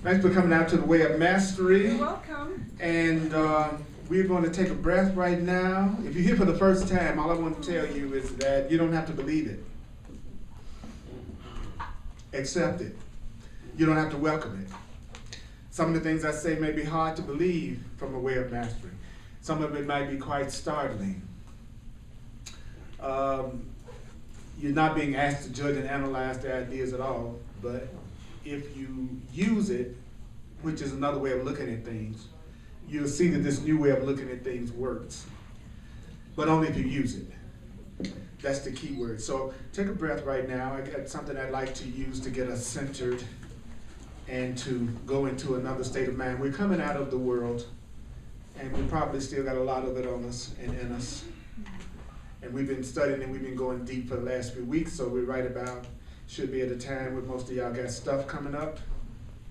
Thanks for coming out to the Way of Mastery. You're welcome. And we're going to take a breath right now. If you're here for the first time, all I want to tell you is that you don't have to believe it. Accept it. You don't have to welcome it. Some of the things I say may be hard to believe from a Way of Mastery. Some of it might be quite startling. You're not being asked to judge and analyze the ideas at all, but if you use it, which is another way of looking at things, you'll see that this new way of looking at things works. But only if you use it. That's the key word. So take a breath right now. I got something I'd like to use to get us centered and to go into another state of mind. We're coming out of the world, and we probably still got a lot of it on us and in us. And we've been studying and we've been going deep for the last few weeks, so we're right about, should be at a time where most of y'all got stuff coming up,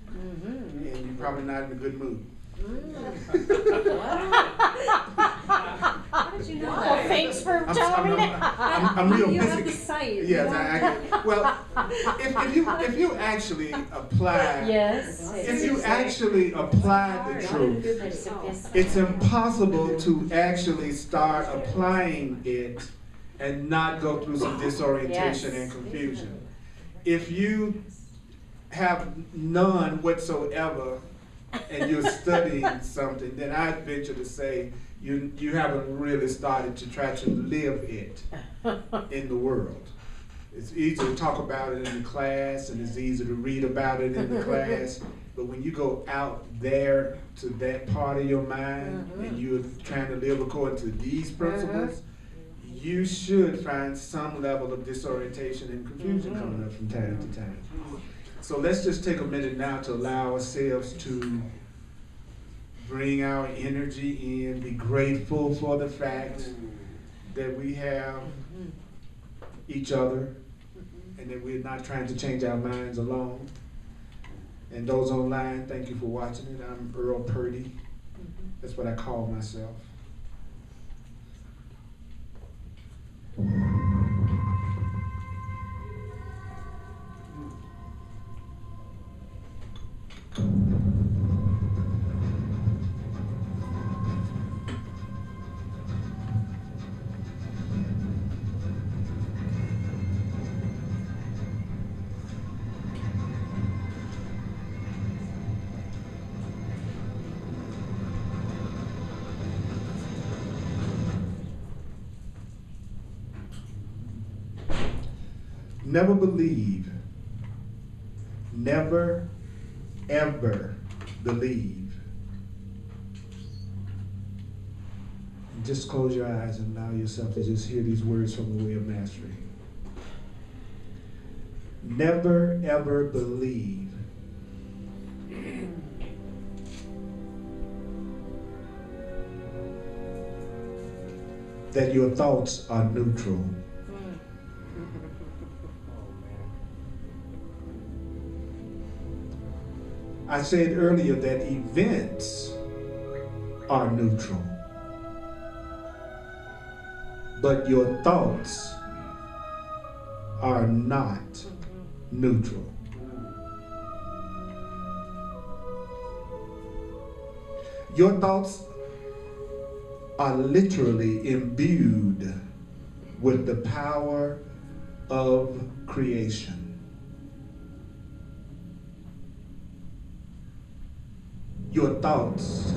and you're probably not in a good mood. How did you know Well, that? thanks for telling me that. I'm real You busy. have the sight. Yes, well, if you actually apply, Yes. if you actually apply the truth, it's impossible to actually start applying it and not go through some disorientation and confusion. If you have none whatsoever and you're studying something, then I'd venture to say you haven't really started to try to live it in the world. It's easy to talk about it in the class, and it's easy to read about it in the class, but when you go out there to that part of your mind and you're trying to live according to these principles, you should find some level of disorientation and confusion coming up from time to time. So let's just take a minute now to allow ourselves to bring our energy in, be grateful for the fact that we have each other and that we're not trying to change our minds alone. And those online, thank you for watching it. I'm Earl Purdy. That's what I call myself. Never believe, never, ever believe. Just close your eyes and allow yourself to just hear these words from the Way of Mastery. Never, ever believe that your thoughts are neutral. I said earlier that events are neutral, but your thoughts are not neutral. Your thoughts are literally imbued with the power of creation. Your thoughts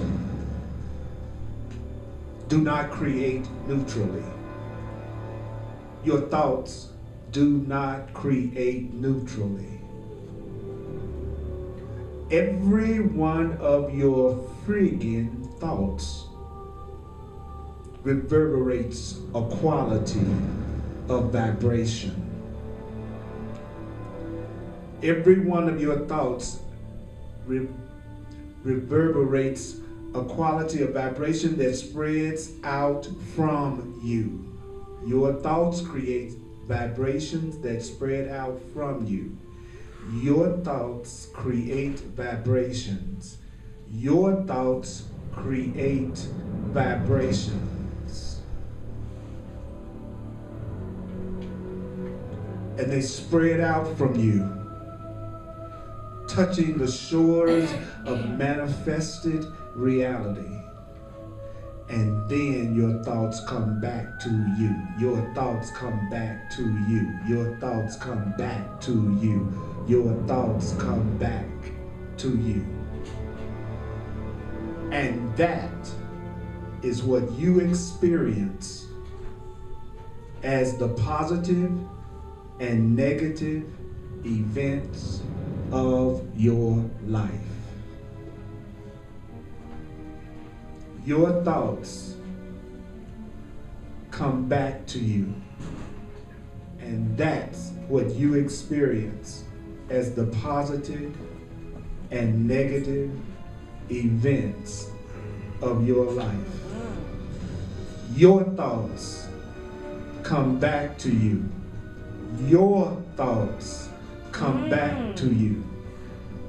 do not create neutrally. Your thoughts do not create neutrally. Every one of your friggin' thoughts reverberates a quality of vibration. Every one of your thoughts reverberates a quality of vibration that spreads out from you. Your thoughts create vibrations that spread out from you. Your thoughts create vibrations. Your thoughts create vibrations. And they spread out from you touching the shores of manifested reality. And then your thoughts come back to you. Your thoughts come back to you. Your thoughts come back to you. Your thoughts come back to you. And that is what you experience as the positive and negative events of your life. Your thoughts come back to you, and that's what you experience as the positive and negative events of your life. Your thoughts come back to you. Your thoughts come back to you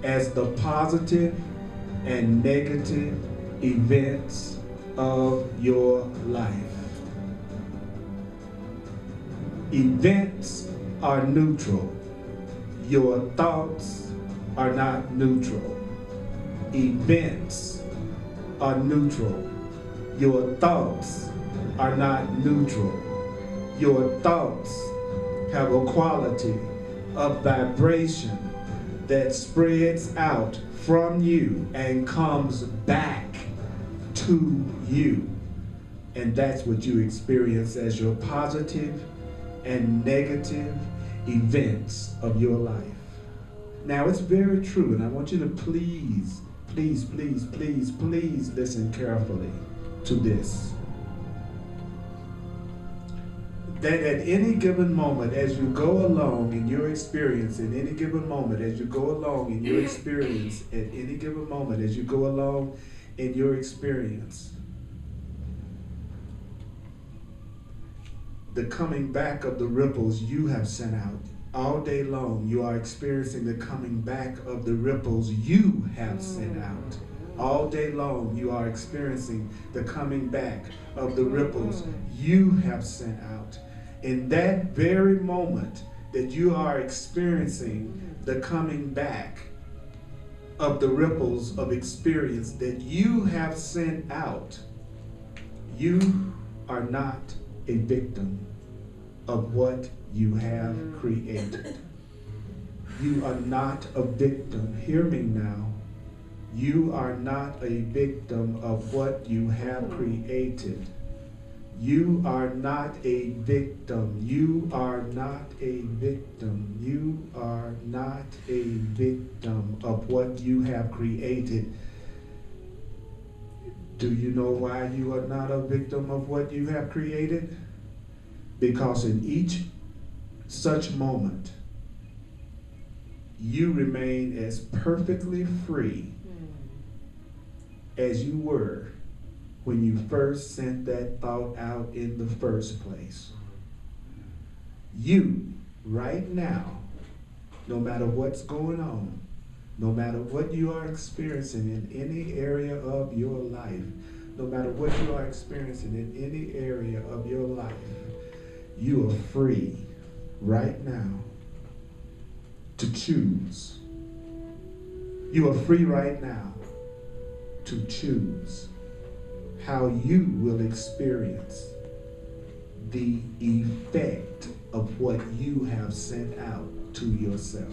as the positive and negative events of your life. Events are neutral. Your thoughts are not neutral. Events are neutral. Your thoughts are not neutral. Your thoughts have a quality of vibration that spreads out from you and comes back to you. And that's what you experience as your positive and negative events of your life. Now, it's very true, and I want you to please listen carefully to this. That at any given moment as you go along in your experience, at any given moment as you go along in your experience, at any given moment as you go along in your experience, the coming back of the ripples you have sent out. All day long, you are experiencing the coming back of the ripples you have sent out. All day long, you are experiencing the coming back of the ripples you have sent out. In that very moment that you are experiencing the coming back of the ripples of experience that you have sent out, you are not a victim of what you have created. You are not a victim. Hear me now. You are not a victim of what you have created. You are not a victim. You are not a victim. You are not a victim of what you have created. Do you know why you are not a victim of what you have created? Because in each such moment, you remain as perfectly free as you were when you first sent that thought out in the first place. You, right now, no matter what's going on, no matter what you are experiencing in any area of your life, no matter what you are experiencing in any area of your life, you are free right now to choose. You are free right now to choose how you will experience the effect of what you have sent out to yourself.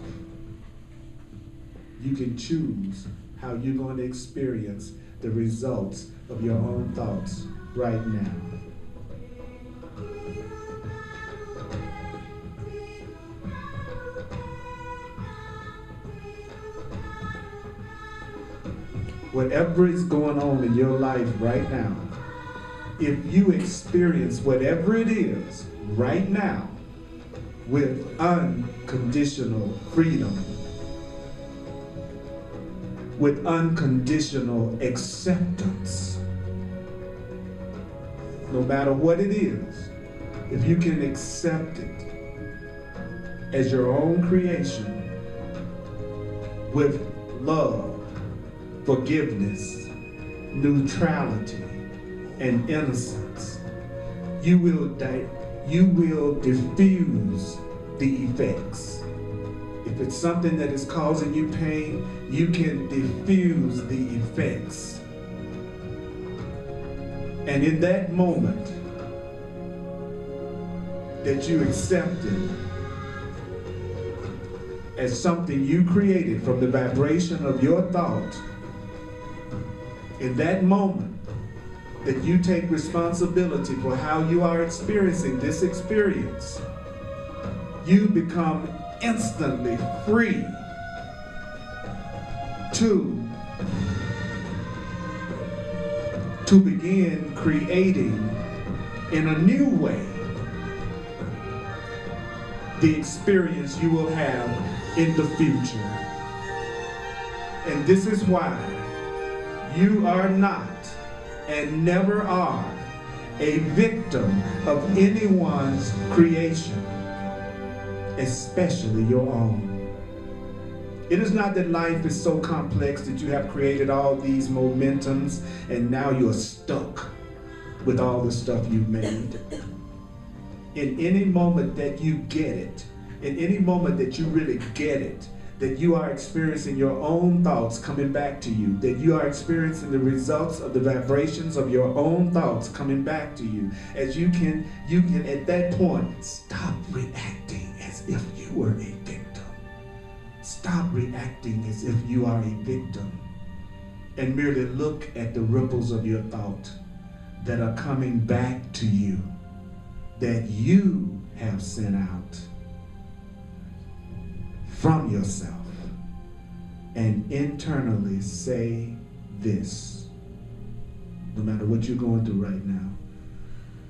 You can choose how you're going to experience the results of your own thoughts right now. Whatever is going on in your life right now, if you experience whatever it is right now with unconditional freedom, with unconditional acceptance, no matter what it is, if you can accept it as your own creation with love, forgiveness, neutrality, and innocence, you will diffuse the effects. If it's something that is causing you pain, you can diffuse the effects. And in that moment that you accept it as something you created from the vibration of your thought, in that moment that you take responsibility for how you are experiencing this experience, you become instantly free to begin creating in a new way the experience you will have in the future. And this is why you are not and never are a victim of anyone's creation, especially your own. It is not that life is so complex that you have created all these momentums and now you're stuck with all the stuff you've made. In any moment that you get it, in any moment that you really get it, that you are experiencing your own thoughts coming back to you, that you are experiencing the results of the vibrations of your own thoughts coming back to you, as you can at that point stop reacting as if you were a victim. Stop reacting as if you are a victim and merely look at the ripples of your thought that are coming back to you, that you have sent out from yourself, and internally say this. No matter what you're going through right now,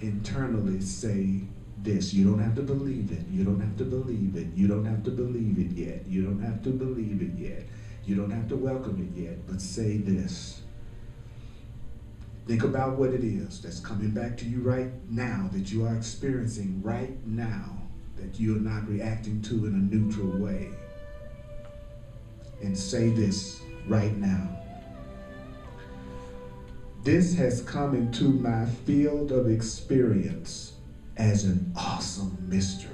internally say this. You don't have to believe it. You don't have to believe it. You don't have to believe it yet. You don't have to believe it yet. You don't have to welcome it yet, but say this. Think about what it is that's coming back to you right now, that you are experiencing right now, that you're not reacting to in a neutral way. And say this right now. This has come into my field of experience as an awesome mystery.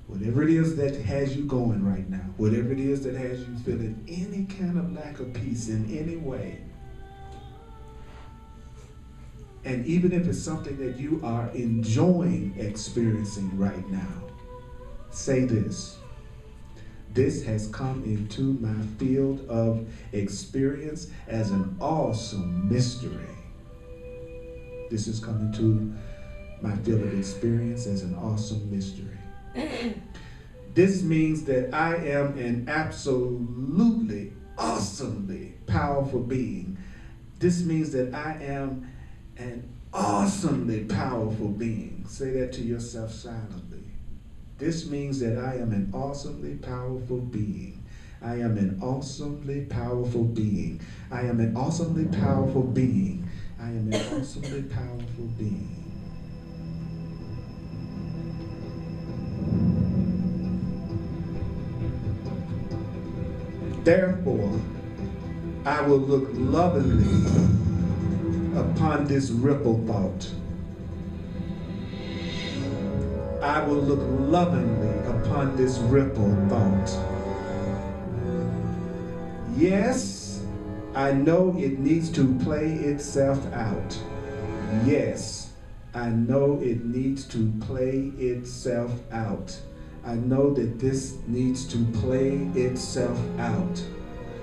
Whatever it is that has you going right now, whatever it is that has you feeling any kind of lack of peace in any way, and even if it's something that you are enjoying experiencing right now, say this. This has come into my field of experience as an awesome mystery. This has come into my field of experience as an awesome mystery. This means that I am an absolutely, awesomely powerful being. This means that I am an awesomely powerful being. Say that to yourself silently. This means that I am an awesomely powerful being. I am an awesomely powerful being. I am an awesomely powerful being. I am an awesomely powerful being. Therefore, I will look lovingly upon this ripple thought. I will look lovingly upon this ripple thought. Yes, I know it needs to play itself out. Yes, I know it needs to play itself out. I know that this needs to play itself out.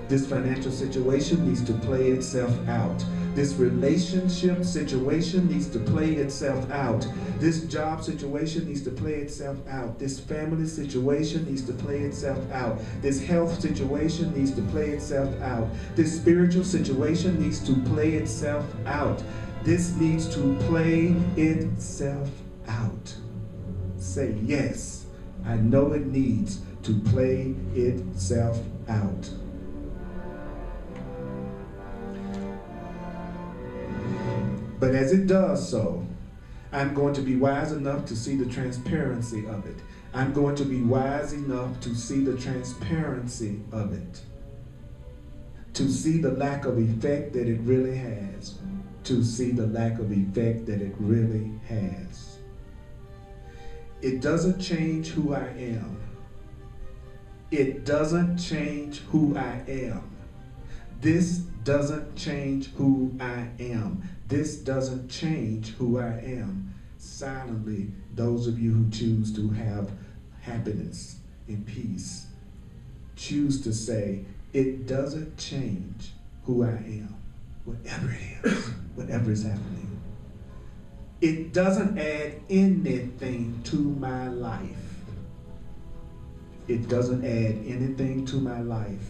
This financial situation needs to play itself out. This relationship situation needs to play itself out. This job situation needs to play itself out. This family situation needs to play itself out. This health situation needs to play itself out. This spiritual situation needs to play itself out. This needs to play itself out. Say yes. I know it needs to play itself out. But as it does so, I'm going to be wise enough to see the transparency of it. I'm going to be wise enough to see the transparency of it. To see the lack of effect that it really has. To see the lack of effect that it really has. It doesn't change who I am. It doesn't change who I am. This doesn't change who I am. This doesn't change who I am. Silently, those of you who choose to have happiness and peace, choose to say, it doesn't change who I am, whatever it is, whatever is happening. It doesn't add anything to my life. It doesn't add anything to my life.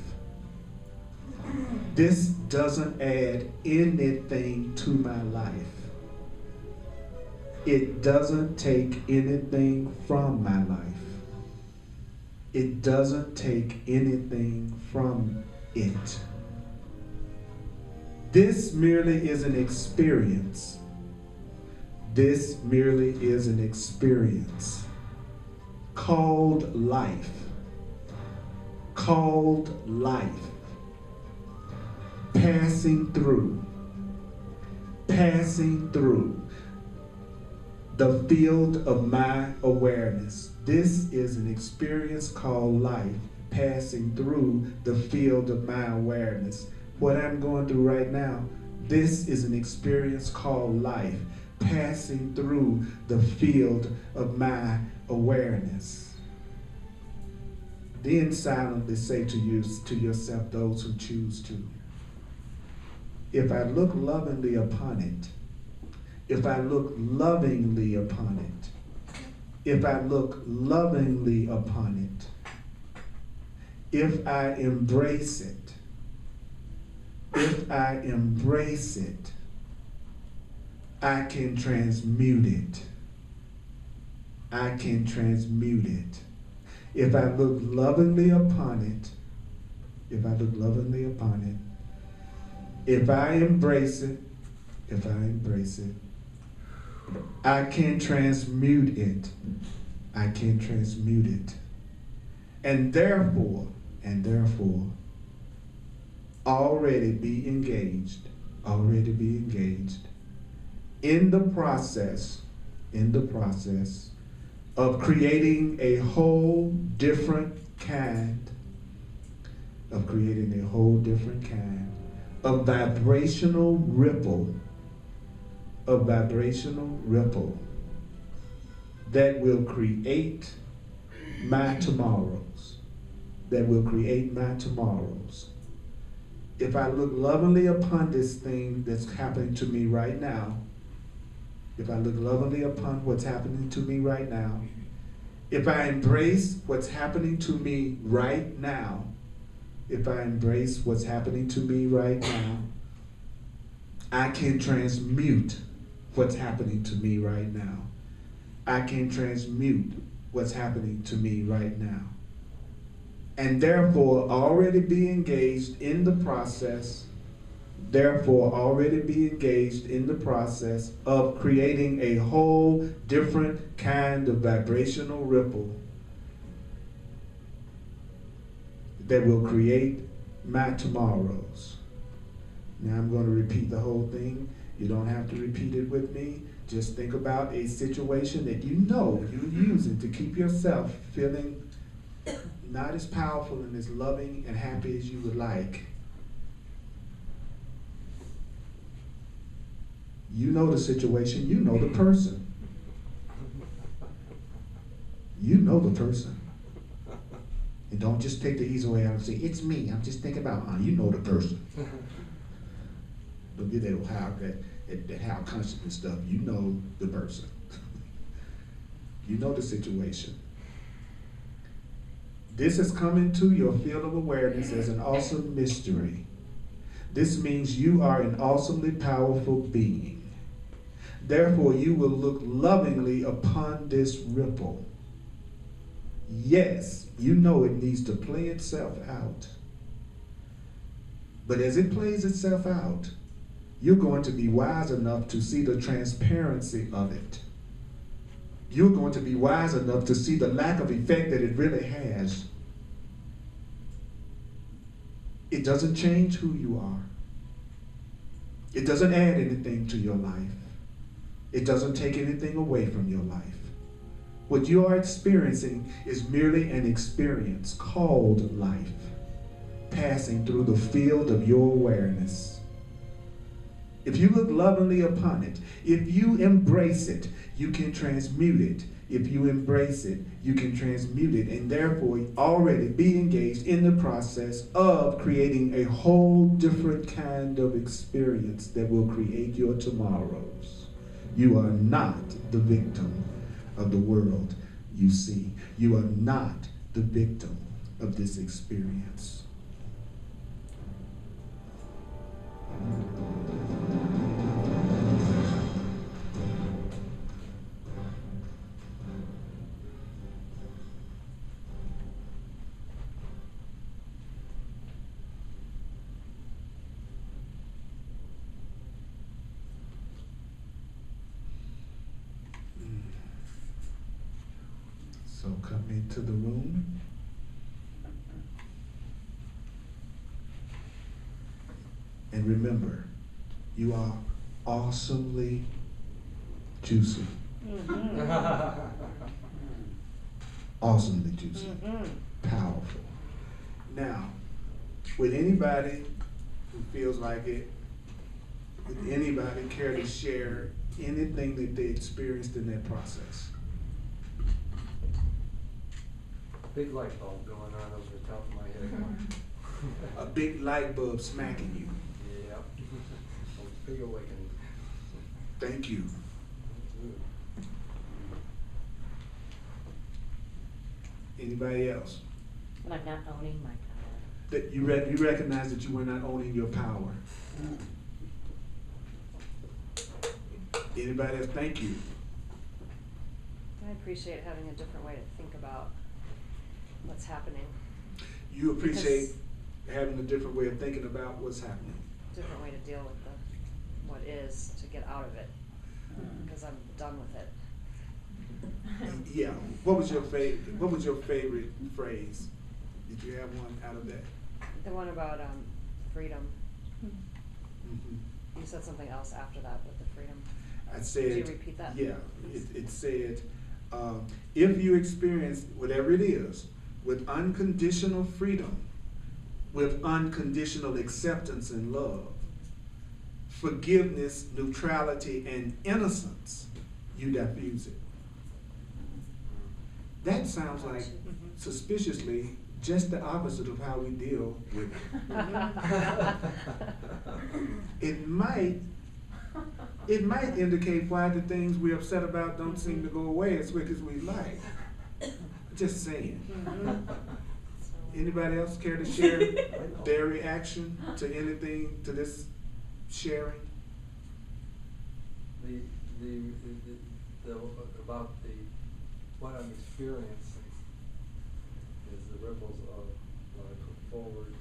This doesn't add anything to my life. It doesn't take anything from my life. It doesn't take anything from it. This merely is an experience. This merely is an experience called life. Called life. Passing through the field of my awareness. This is an experience called life, passing through the field of my awareness. What I'm going through right now, this is an experience called life, passing through the field of my awareness. Then silently say to yourself, those who choose to, if I look lovingly upon it, if I look lovingly upon it, if I look lovingly upon it, if I embrace it, if I embrace it, I can transmute it. I can transmute it. If I look lovingly upon it, if I look lovingly upon it, if I embrace it, if I embrace it, I can transmute it. I can transmute it. And therefore, already be engaged in the process of creating a whole different kind of vibrational ripple that will create my tomorrows. If I look lovingly upon this thing that's happening to me right now, if I look lovingly upon what's happening to me right now, if I embrace what's happening to me right now, if I embrace what's happening to me right now, I can transmute what's happening to me right now. I can transmute what's happening to me right now. And therefore already be engaged in the process, of creating a whole different kind of vibrational ripple that will create my tomorrows. Now I'm going to repeat the whole thing. You don't have to repeat it with me. Just think about a situation that you know you're using to keep yourself feeling not as powerful and as loving and happy as you would like. You know the situation, you know the person. You know the person. And don't just take the easy way out and say, it's me, I'm just thinking about, you know the person. Don't get that how consciousness stuff. You know the person. You know the situation. This has come into your field of awareness as an awesome mystery. This means you are an awesomely powerful being. Therefore, you will look lovingly upon this ripple. Yes, you know it needs to play itself out. But as it plays itself out, you're going to be wise enough to see the transparency of it. You're going to be wise enough to see the lack of effect that it really has. It doesn't change who you are. It doesn't add anything to your life. It doesn't take anything away from your life. What you are experiencing is merely an experience called life, passing through the field of your awareness. If you look lovingly upon it, if you embrace it, you can transmute it. If you embrace it, you can transmute it, and therefore already be engaged in the process of creating a whole different kind of experience that will create your tomorrows. You are not the victim of the world you see. You are not the victim of this experience. So come into the room. And remember, you are awesomely juicy. Mm-hmm. Awesomely juicy. Mm-hmm. Powerful. Now, would anybody who feels like it, would anybody care to share anything that they experienced in that process? Big light bulb going on over the top of my head. A big light bulb smacking you. Yeah. A big awakening. Thank you. Anybody else? Like not owning my power. That you recognize that you were not owning your power. Anybody else? Thank you. I appreciate having a different way to think about what's happening. You appreciate having a different way of thinking about what's happening. Different way to deal with what is, to get out of it, because I'm done with it. Yeah. What was your favorite phrase? Did you have one out of that? The one about freedom. Mm-hmm. You said something else after that with the freedom. I said. Could you repeat that? Yeah. It said, if you experience whatever it is with unconditional freedom, with unconditional acceptance and love, forgiveness, neutrality, and innocence, you diffuse it. That sounds like suspiciously just the opposite of how we deal with it. It might indicate why the things we're upset about don't seem to go away as quick as we'd like. Just saying. Anybody else care to share their reaction to anything, to this sharing? About what I'm experiencing is the ripples of what I put forward,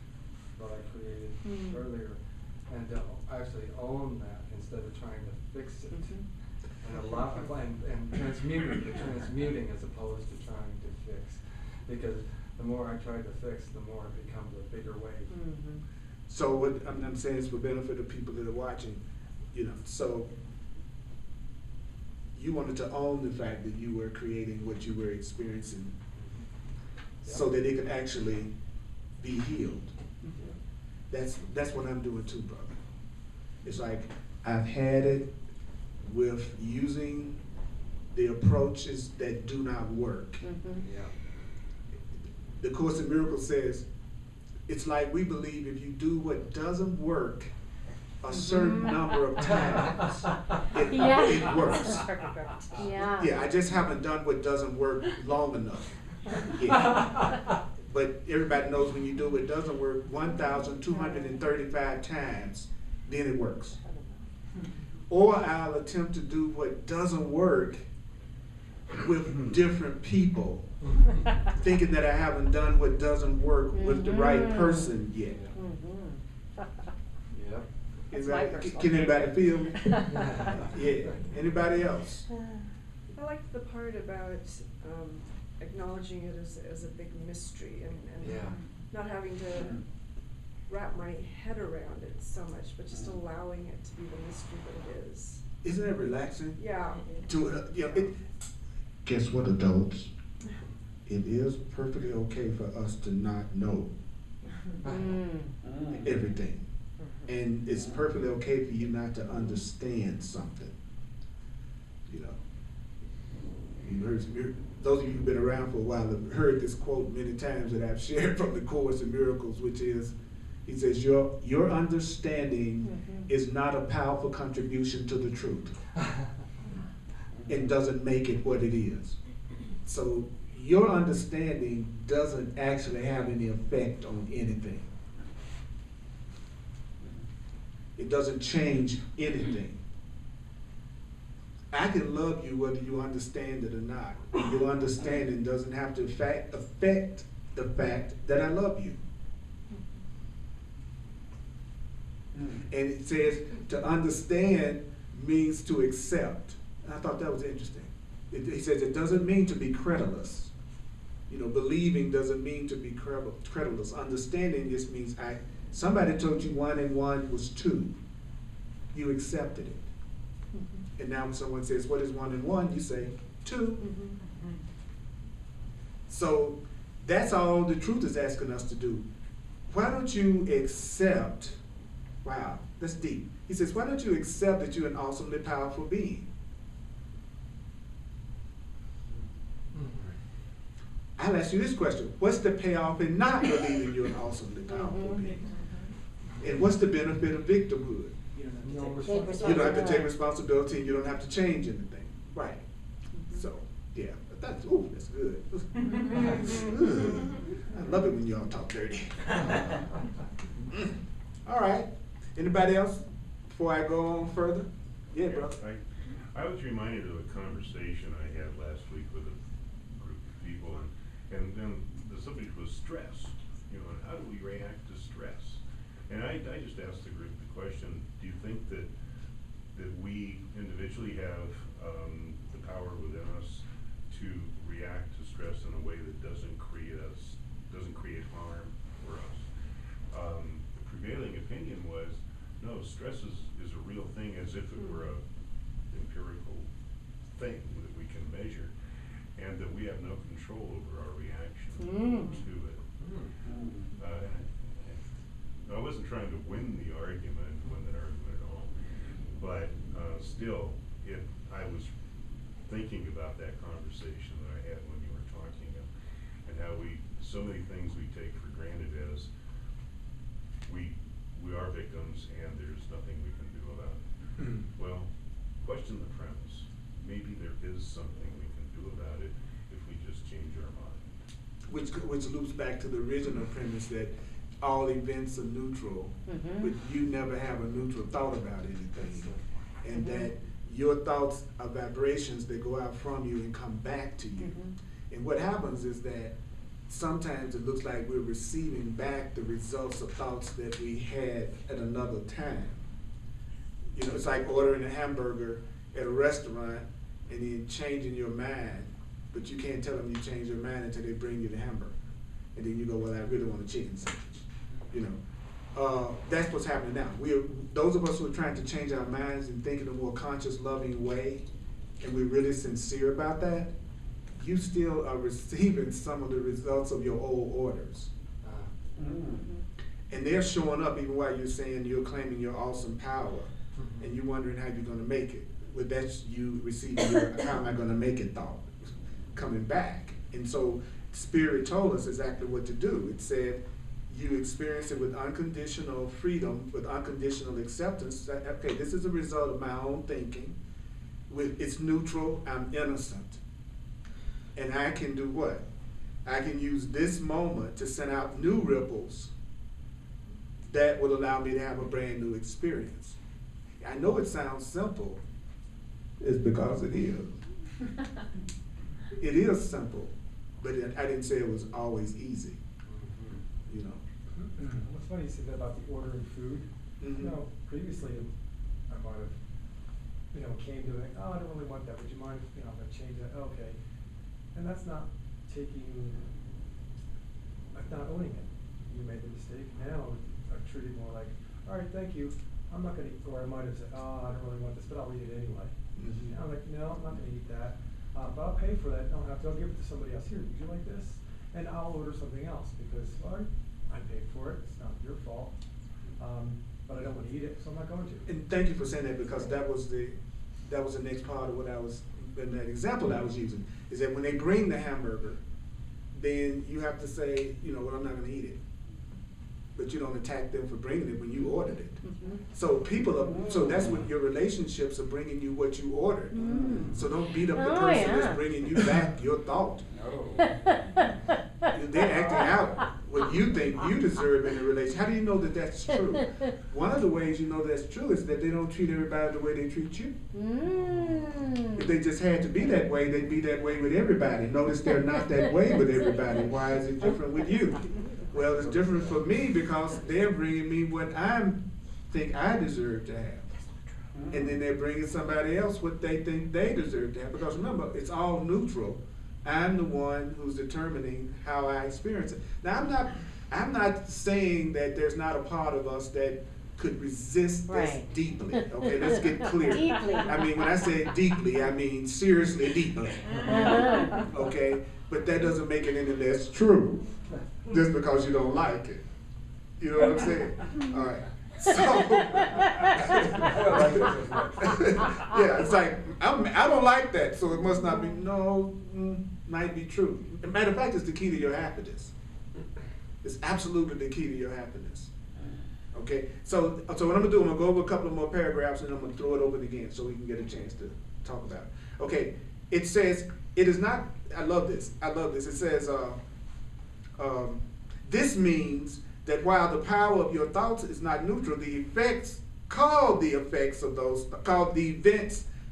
what I created earlier, and to actually own that instead of trying to fix it. And allow and transmuting as opposed to trying to fix, because the more I try to fix, the more it becomes a bigger wave. So what I'm saying is for benefit of people that are watching, so you wanted to own the fact that you were creating what you were experiencing, so that it could actually be healed. That's what I'm doing too, brother. It's like I've had it with using the approaches that do not work. The Course in Miracles says, it's like we believe if you do what doesn't work a certain number of times, it works. Yeah, I just haven't done what doesn't work long enough. Yeah. But everybody knows when you do what doesn't work 1,235 times, then it works. Or I'll attempt to do what doesn't work with different people, thinking that I haven't done what doesn't work with the right person yet. Can anybody feel me? Yeah. Anybody else? I like the part about acknowledging it as a big mystery and not having to wrap my head around it so much, but just allowing it to be the mystery that it is. Isn't it relaxing? Yeah. guess what, adults? It is perfectly okay for us to not know everything. And it's perfectly okay for you not to understand something. You know, you heard, those of you who've been around for a while have heard this quote many times that I've shared from the Course in Miracles, which is, he says, your understanding is not a powerful contribution to the truth. It doesn't make it what it is. So your understanding doesn't actually have any effect on anything. It doesn't change anything. I can love you whether you understand it or not. Your understanding doesn't have to affect the fact that I love you. And it says to understand means to accept. And I thought that was interesting. He says it doesn't mean to be credulous. You know, believing doesn't mean to be credulous. Understanding just means somebody told you 1 and 1 was 2. You accepted it. And now when someone says, what is 1 and 1? You say 2. So that's all the truth is asking us to do. Why don't you accept, wow, that's deep. He says, why don't you accept that you're an awesomely powerful being? I'll ask you this question. What's the payoff in not believing you're an awesomely powerful being? And what's the benefit of victimhood? You don't have to take responsibility and you don't have to change anything. Right. So, yeah, that's good. I love it when y'all talk dirty. All right. Anybody else before I go on further? Yeah, bro. I was reminded of a conversation I had last week with a group of people, and then the subject was stress. You know, and how do we react to stress? And I just asked the group the question: do you think that we individually have the power within us to react to stress in a way that doesn't create harm for us? The prevailing opinion was, no, stress is a real thing, as if it were a empirical thing that we can measure, and that we have no control over our reaction to it. I wasn't trying to win that argument at all, but still, I was thinking about that conversation that I had when you were talking, and how so many things we take for granted as we are victims and there's nothing we can do about it. Well, question the premise. Maybe there is something we can do about it if we just change our mind. Which loops back to the original premise that all events are neutral, but you never have a neutral thought about anything. And that your thoughts are vibrations that go out from you and come back to you. And what happens is that sometimes it looks like we're receiving back the results of thoughts that we had at another time. You know, it's like ordering a hamburger at a restaurant and then changing your mind, but you can't tell them you changed your mind until they bring you the hamburger. And then you go, well, I really want a chicken sandwich. You know, that's what's happening now. Those of us who are trying to change our minds and think in a more conscious, loving way, and we're really sincere about that, you still are receiving some of the results of your old orders. And they're showing up even while you're saying you're claiming your awesome power, and you're wondering how you're going to make it. Well, that's you receiving your how am I going to make it thought coming back. And so Spirit told us exactly what to do. It said, you experience it with unconditional freedom, with unconditional acceptance. That, okay, this is a result of my own thinking. It's neutral, I'm innocent. And I can do what? I can use this moment to send out new ripples that will allow me to have a brand new experience. I know it sounds simple. It's because it is. It is simple, but I didn't say it was always easy. You know. What's funny you said that about the ordering food. You know, previously I might have, came to it, oh, I don't really want that. Would you mind if, I'm gonna change that? Okay. And that's not not owning it. You made the mistake. Now I treat it more like, all right, thank you. I'm not gonna, or I might have said, oh, I don't really want this, but I'll eat it anyway. I'm like, no, I'm not gonna eat that. but I'll pay for that, don't have to, I'll give it to somebody else. Here, would you like this? And I'll order something else because, well, I paid for it, it's not your fault. But I don't want to eat it, so I'm not going to. And thank you for saying that, because that was the next part of what I was, in that example that I was using, is that when they bring the hamburger, then you have to say, you know, well, I'm not going to eat it. But you don't attack them for bringing it when you ordered it. So so that's what your relationships are bringing you what you ordered. So don't beat up the person that's bringing you back your thought. They're acting out what you think you deserve in a relationship. How do you know that that's true? One of the ways you know that's true is that they don't treat everybody the way they treat you. If they just had to be that way, they'd be that way with everybody. Notice they're not that way with everybody. Why is it different with you? Well, it's different for me because they're bringing me what I think I deserve to have. And then they're bringing somebody else what they think they deserve to have. Because remember, it's all neutral. I'm the one who's determining how I experience it. Now, I'm not saying that there's not a part of us that could resist this deeply. Okay, let's get clear. Deeply. I mean, when I say deeply, I mean seriously deeply. Okay, but that doesn't make it any less true just because you don't like it. You know what I'm saying? All right. So, yeah, it's like, I don't like that, so it must not be, might be true. As a matter of fact, it's the key to your happiness. It's absolutely the key to your happiness. Okay, so what I'm gonna do, I'm gonna go over a couple of more paragraphs and I'm gonna throw it over again so we can get a chance to talk about it. Okay, it says, it is not, I love this. It says, this means that while the power of your thoughts is not neutral, the effects called the events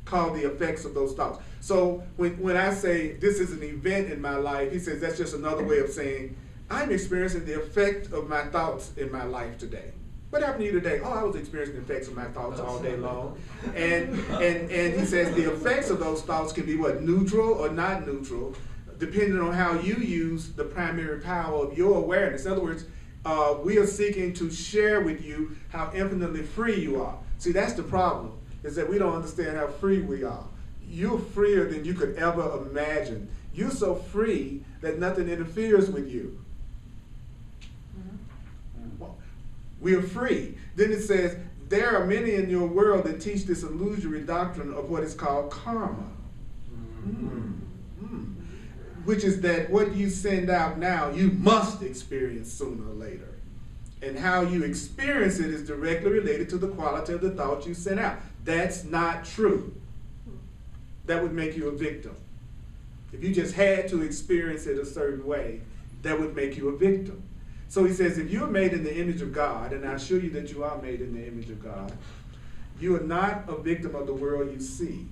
called the effects of those thoughts. So when I say this is an event in my life, he says that's just another way of saying I'm experiencing the effect of my thoughts in my life today. What happened to you today? Oh, I was experiencing the effects of my thoughts all day long. And he says the effects of those thoughts can be what, neutral or not neutral, depending on how you use the primary power of your awareness. In other words, we are seeking to share with you how infinitely free you are. See, that's the problem, is that we don't understand how free we are. You're freer than you could ever imagine. You're so free that nothing interferes with you. We are free. Then it says, there are many in your world that teach this illusory doctrine of what is called karma. Which is that what you send out now, you must experience sooner or later. And how you experience it is directly related to the quality of the thought you sent out. That's not true. That would make you a victim. If you just had to experience it a certain way, that would make you a victim. So he says, if you're made in the image of God, and I assure you that you are made in the image of God, you are not a victim of the world you see.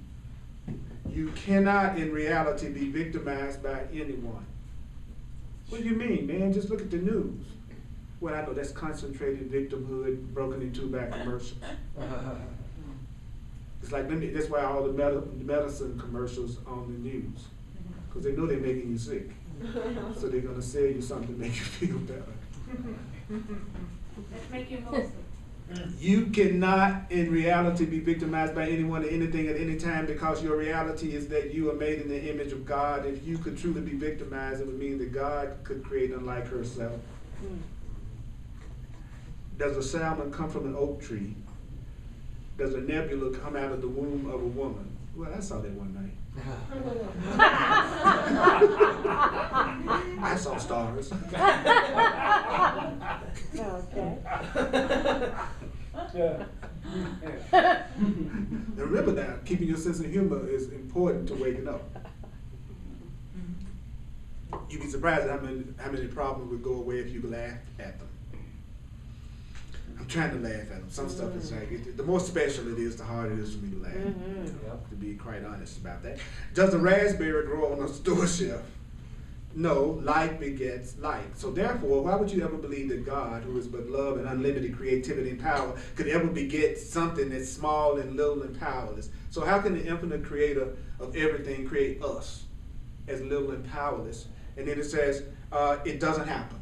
You cannot, in reality, be victimized by anyone. What do you mean, man? Just look at the news. Well, I know that's concentrated victimhood broken into by commercials. It's like, that's why all the medicine commercials on the news. Because they know they're making you sick. So they're going to sell you something to make you feel better. Let's make you wholesome. You cannot, in reality, be victimized by anyone or anything at any time, because your reality is that you are made in the image of God. If you could truly be victimized, it would mean that God could create unlike herself. Does a salmon come from an oak tree? Does a nebula come out of the womb of a woman? Well, I saw that one night. I saw stars. Okay. Now remember that keeping your sense of humor is important to waking up. You'd be surprised at how many problems would go away if you laughed at them. I'm trying to laugh at them. Some stuff is like, the more special it is, the harder it is for me to laugh. To be quite honest about that. Does a raspberry grow on a store shelf? No, like begets like. So therefore, why would you ever believe that God, who is but love and unlimited creativity and power, could ever beget something that's small and little and powerless? So how can the infinite creator of everything create us as little and powerless? And then it says, it doesn't happen.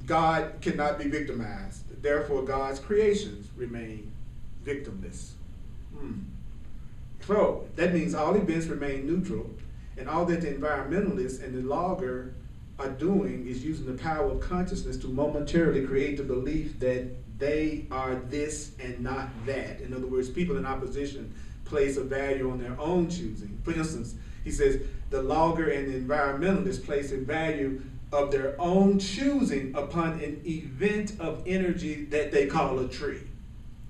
God cannot be victimized. Therefore, God's creations remain victimless. So that means all events remain neutral, and all that the environmentalists and the logger are doing is using the power of consciousness to momentarily create the belief that they are this and not that. In other words, people in opposition place a value on their own choosing. For instance, he says the logger and the environmentalist place a value of their own choosing upon an event of energy that they call a tree.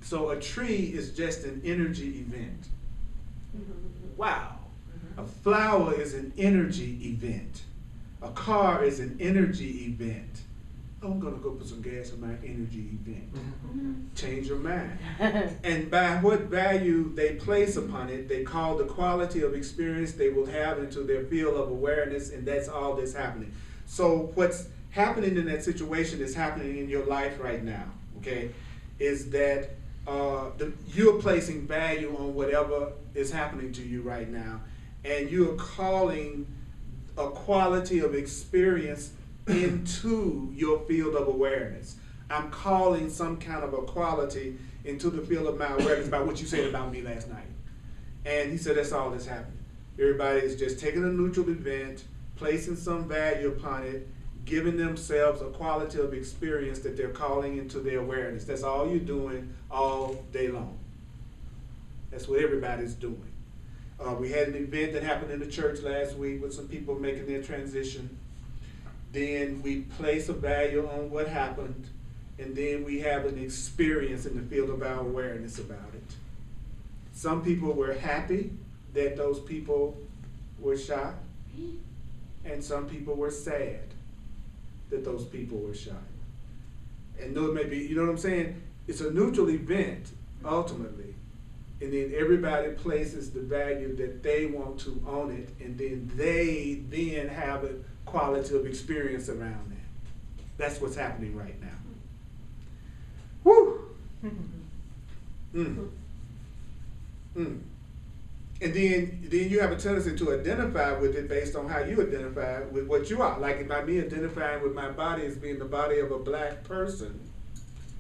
So a tree is just an energy event. Wow. A flower is an energy event. A car is an energy event. Oh, I'm gonna go put some gas in my energy event. Change your mind. And by what value they place upon it, they call the quality of experience they will have into their field of awareness, and that's all that's happening. So what's happening in that situation is happening in your life right now, okay? Is that you're placing value on whatever is happening to you right now, and you're calling a quality of experience into your field of awareness. I'm calling some kind of a quality into the field of my awareness by what you said about me last night. And he said that's all that's happening. Everybody is just taking a neutral event, placing some value upon it, giving themselves a quality of experience that they're calling into their awareness. That's all you're doing all day long. That's what everybody's doing. We had an event that happened in the church last week with some people making their transition. Then we place a value on what happened, and then we have an experience in the field of our awareness about it. Some people were happy that those people were shot, and some people were sad that those people were shot. And though it may be, you know what I'm saying? It's a neutral event, ultimately. And then everybody places the value that they want to on it, and then they then have a quality of experience around that. That's what's happening right now. Woo! And then you have a tendency to identify with it based on how you identify with what you are. Like by me identifying with my body as being the body of a black person,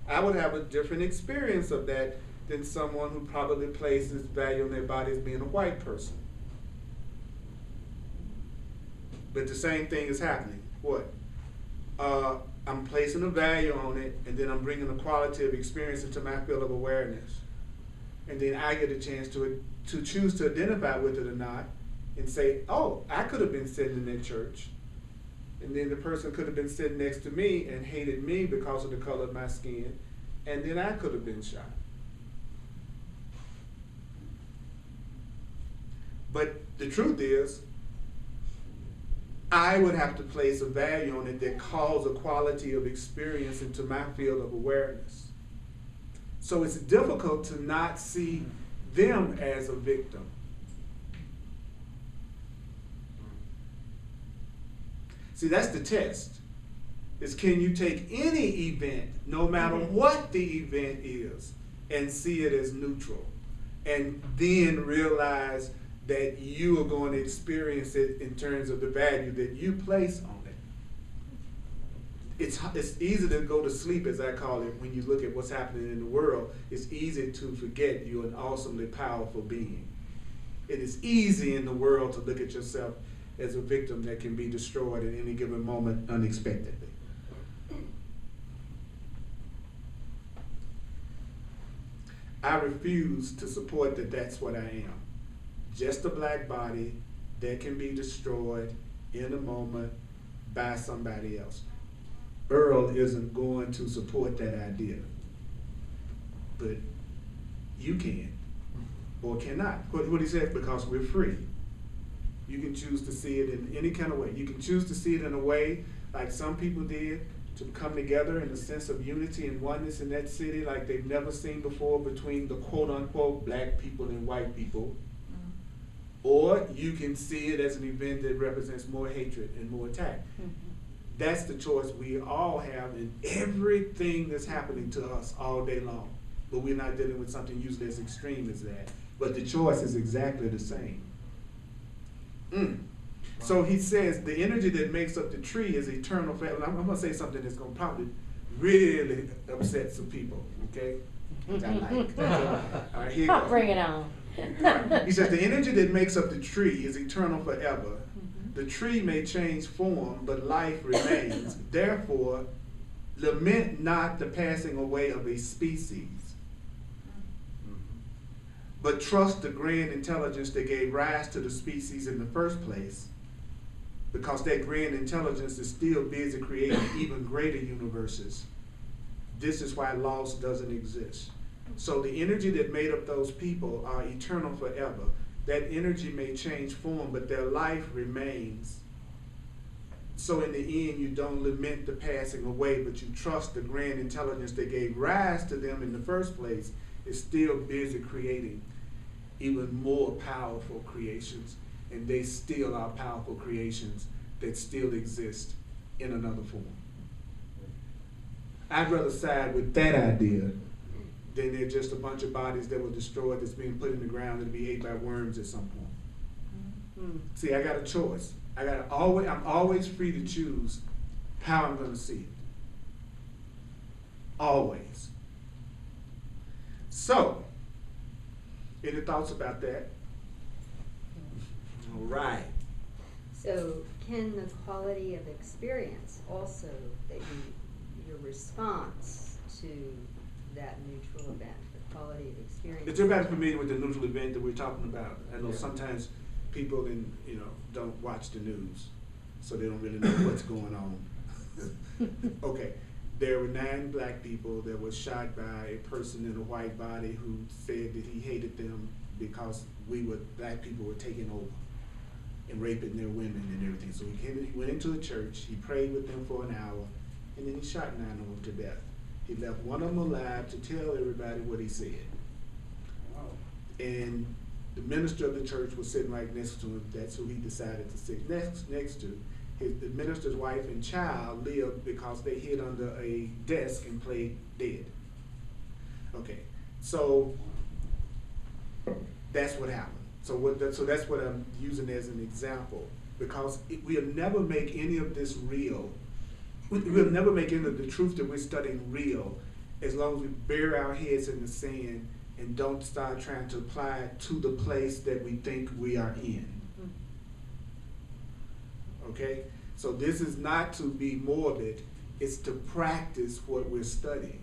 I would have a different experience of that than someone who probably places value on their body as being a white person. But the same thing is happening. What? I'm placing a value on it, and then I'm bringing a quality of experience into my field of awareness. And then I get a chance to choose to identify with it or not, and say, oh, I could have been sitting in that church, and then the person could have been sitting next to me and hated me because of the color of my skin, and then I could have been shot. But the truth is, I would have to place a value on it that calls a quality of experience into my field of awareness. So it's difficult to not see them as a victim. See, that's the test. Is can you take any event, no matter what the event is, and see it as neutral, and then realize that you are going to experience it in terms of the value that you place on it. It's easy to go to sleep, as I call it, when you look at what's happening in the world. It's easy to forget you're an awesomely powerful being. It is easy in the world to look at yourself as a victim that can be destroyed at any given moment unexpectedly. I refuse to support that that's what I am. Just a black body that can be destroyed in a moment by somebody else. Earl isn't going to support that idea, but you can, or cannot. What he says, because we're free. You can choose to see it in any kind of way. You can choose to see it in a way like some people did, to come together in a sense of unity and oneness in that city like they've never seen before between the quote-unquote black people and white people. Or you can see it as an event that represents more hatred and more attack. That's the choice we all have in everything that's happening to us all day long. But we're not dealing with something usually as extreme as that. But the choice is exactly the same. So he says the energy that makes up the tree is eternal. I'm going to say something that's going to probably really upset some people, okay? Which I like. All right, here you go. Bring it on. He says the energy that makes up the tree is eternal forever. The tree may change form, but life remains. Therefore, lament not the passing away of a species, but trust the grand intelligence that gave rise to the species in the first place, because that grand intelligence is still busy creating even greater universes. This is why loss doesn't exist. So the energy that made up those people are eternal forever. That energy may change form, but their life remains. So in the end, you don't lament the passing away, but you trust the grand intelligence that gave rise to them in the first place is still busy creating even more powerful creations, and they still are powerful creations that still exist in another form. I'd rather side with that idea than they're just a bunch of bodies that were destroyed that's being put in the ground and be ate by worms at some point. See, I got a choice. I'm always free to choose how I'm going to see it. Always. So, any thoughts about that? All right. So, can the quality of experience also, your response to that neutral event, the quality of experience? Is everybody familiar with the neutral event that we're talking about? I know Yeah. sometimes people don't watch the news, so they don't really know what's going on. Okay, there were 9 black people that were shot by a person in a white body who said that he hated them because black people were taking over and raping their women and everything. So he went into a church, he prayed with them for an hour, and then he shot 9 of them to death. He left one of them alive to tell everybody what he said. And the minister of the church was sitting right next to him. That's who he decided to sit next to. The minister's wife and child lived because they hid under a desk and played dead. Okay, so that's what happened. So that's what I'm using as an example, because we'll never make any of this real. We'll never make any of the truth that we're studying real as long as we bury our heads in the sand and don't start trying to apply it to the place that we think we are in. Okay? So this is not to be morbid, it's to practice what we're studying,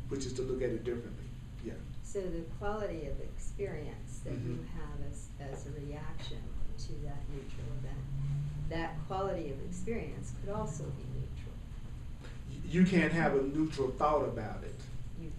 which is to look at it differently. Yeah. So the quality of experience that you have as a reaction to that neutral event, that quality of experience could also be neutral. You can't have a neutral thought about it. You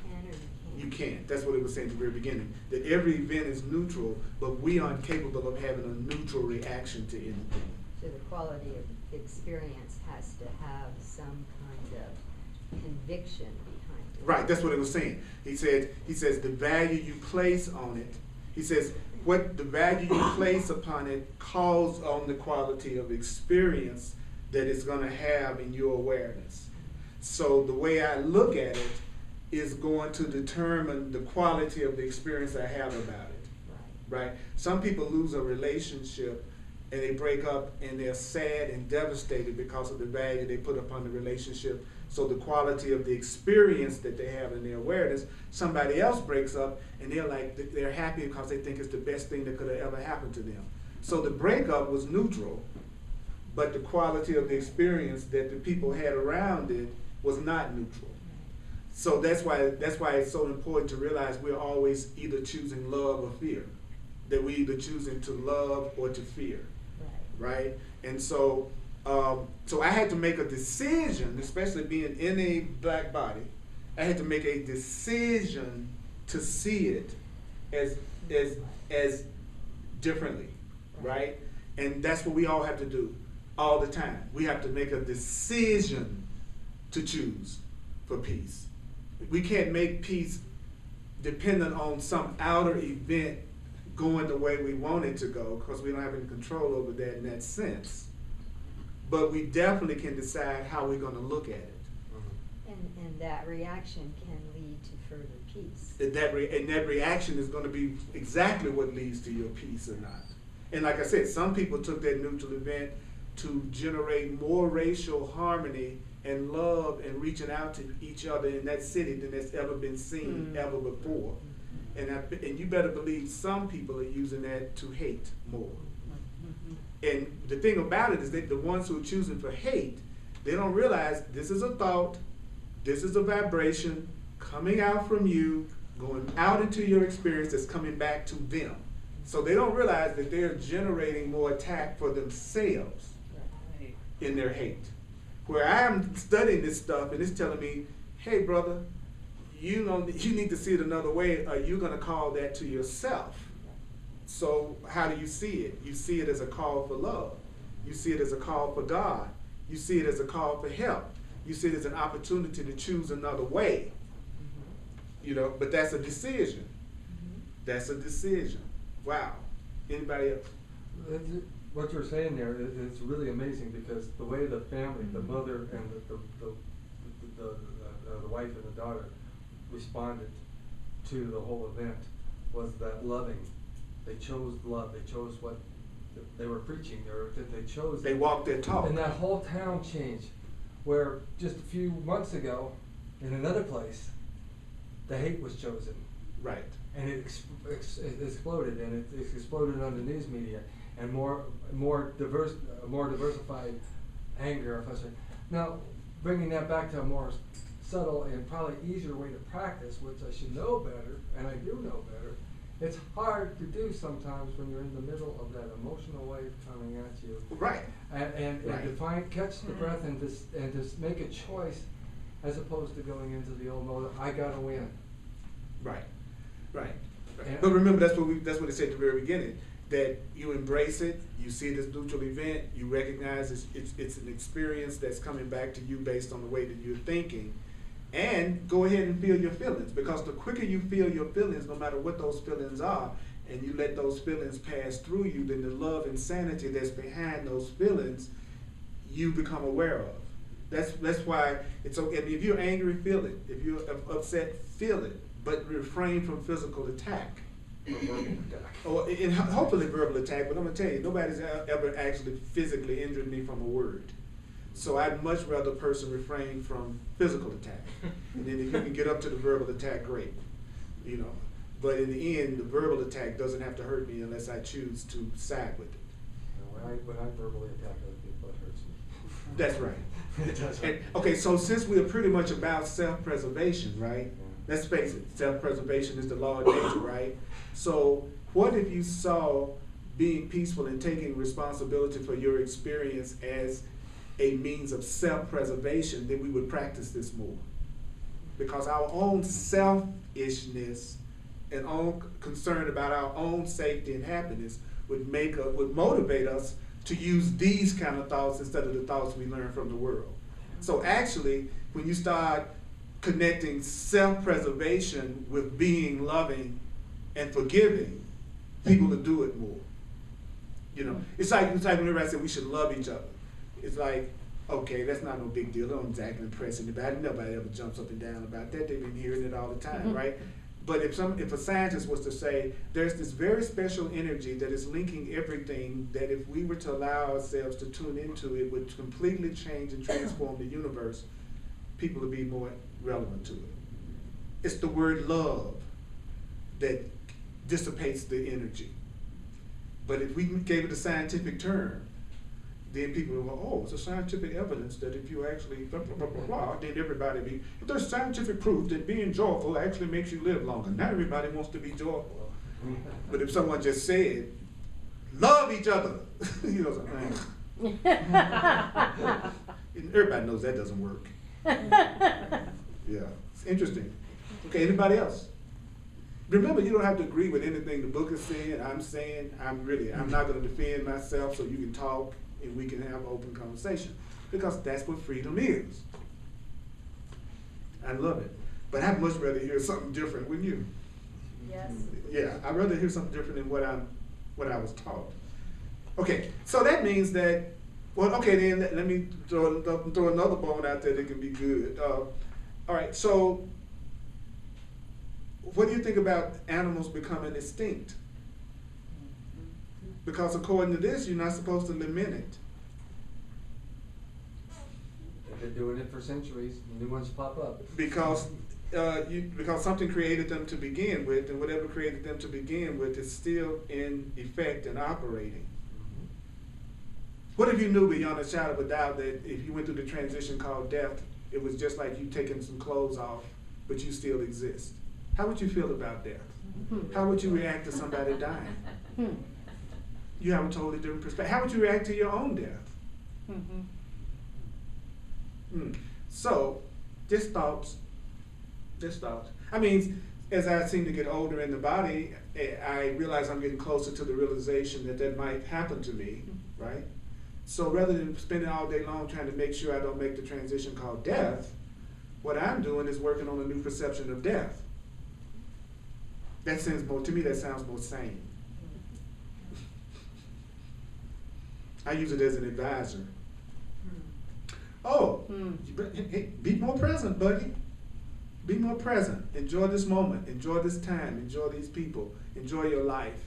can or you can't? You can't. That's what it was saying at the very beginning, that every event is neutral, but we aren't capable of having a neutral reaction to anything. So the quality of experience has to have some kind of conviction behind it. Right, that's what it was saying. He says the value you place on it, he says what the value you place upon it calls on the quality of experience that it's going to have in your awareness. So the way I look at it is going to determine the quality of the experience I have about it. Right? Some people lose a relationship and they break up and they're sad and devastated because of the value they put upon the relationship. So the quality of the experience that they have in their awareness, somebody else breaks up and they're happy because they think it's the best thing that could have ever happened to them. So the breakup was neutral, but the quality of the experience that the people had around it was not neutral. So that's why it's so important to realize we're always either choosing love or fear. That we're either choosing to love or to fear. Right? And so I had to make a decision, especially being in a black body, I had to make a decision to see it as differently, right? And that's what we all have to do all the time. We have to make a decision to choose for peace. We can't make peace dependent on some outer event going the way we want it to go, because we don't have any control over that in that sense. But we definitely can decide how we're going to look at it. And that reaction can lead to further peace. And that reaction is going to be exactly what leads to your peace or not. And like I said, some people took that neutral event to generate more racial harmony and love and reaching out to each other in that city than that's ever been seen ever before. And you better believe some people are using that to hate more. And the thing about it is that the ones who are choosing for hate, they don't realize this is a thought, this is a vibration coming out from you, going out into your experience that's coming back to them. So they don't realize that they're generating more attack for themselves in their hate. Where I'm studying this stuff and it's telling me, hey brother, you need to see it another way, or you're gonna call that to yourself. So how do you see it? You see it as a call for love. You see it as a call for God. You see it as a call for help. You see it as an opportunity to choose another way. You know, but that's a decision. That's a decision. Wow. Anybody else? What you're saying there is really amazing, because the way the family, the mother and the wife and the daughter responded to the whole event was that loving. They chose love. They chose what they were preaching. They chose. They walked their talk. And that whole town changed, where just a few months ago, in another place, the hate was chosen. Right. And it exploded, and it exploded on the news media, and more diversified anger or frustration. Now, bringing that back to a more subtle and probably easier way to practice, which I should know better, and I do know better. It's hard to do sometimes when you're in the middle of that emotional wave coming at you. Right. And Right. catch the breath and just make a choice, as opposed to going into the old mode. I gotta win. Right. Right. And- But remember, that's what they said at the very beginning. That you embrace it, you see it as a neutral event, you recognize it's an experience that's coming back to you based on the way that you're thinking. And go ahead and feel your feelings, because the quicker you feel your feelings, no matter what those feelings are, and you let those feelings pass through you, then the love and sanity that's behind those feelings, you become aware of. That's why it's okay. I mean, if you're angry, feel it. If you're upset, feel it. But refrain from physical attack. Or verbal attack. And hopefully verbal attack, but I'm gonna tell you, nobody's ever actually physically injured me from a word. So I'd much rather a person refrain from physical attack. And then if you can get up to the verbal attack, great. You know. But in the end, the verbal attack doesn't have to hurt me unless I choose to side with it. When I verbally attack other people, it hurts me. That's right. It does. And, okay, so since we're pretty much about self-preservation, right? Let's face it, self-preservation is the law of nature, right? So what if you saw being peaceful and taking responsibility for your experience as a means of self-preservation? Then we would practice this more. Because our own selfishness and own concern about our own safety and happiness would motivate us to use these kind of thoughts instead of the thoughts we learn from the world. So actually, when you start connecting self-preservation with being loving and forgiving, people will do it more. You know, it's like when everybody said we should love each other. It's like, okay, that's not no big deal. Don't exactly impress anybody. Nobody ever jumps up and down about that. They've been hearing it all the time, right? But if a scientist was to say there's this very special energy that is linking everything, that if we were to allow ourselves to tune into it, would completely change and transform the universe, people would be more relevant to it. It's the word love that dissipates the energy. But if we gave it a scientific term, then people will go, oh, it's a scientific evidence that if you actually blah, blah, blah, blah, blah, then everybody if there's scientific proof that being joyful actually makes you live longer. Not everybody wants to be joyful. But if someone just said, love each other, you know, everybody knows that doesn't work. Yeah, it's interesting. Okay, anybody else? Remember, you don't have to agree with anything the book is saying, I'm saying. I'm not going to defend myself, so you can talk and we can have open conversation. Because that's what freedom is. I love it. But I'd much rather hear something different, wouldn't you? Yes. Yeah, I'd rather hear something different than what I was taught. Okay, so that means that, well, okay, then let me throw another bone out there that can be good. All right, so what do you think about animals becoming extinct? Because according to this, you're not supposed to lament it. They've been doing it for centuries. New ones pop up. Because because something created them to begin with, and whatever created them to begin with is still in effect and operating. What if you knew beyond a shadow of a doubt that if you went through the transition called death, it was just like you taking some clothes off, but you still exist? How would you feel about death? How would you react to somebody dying? You have a totally different perspective. How would you react to your own death? So, just thoughts. I mean, as I seem to get older in the body, I realize I'm getting closer to the realization that that might happen to me, right? So rather than spending all day long trying to make sure I don't make the transition called death, what I'm doing is working on a new perception of death. That seems more, to me, that sounds more sane. I use it as an advisor. Oh, hey, be more present, buddy. Be more present. Enjoy this moment. Enjoy this time. Enjoy these people. Enjoy your life.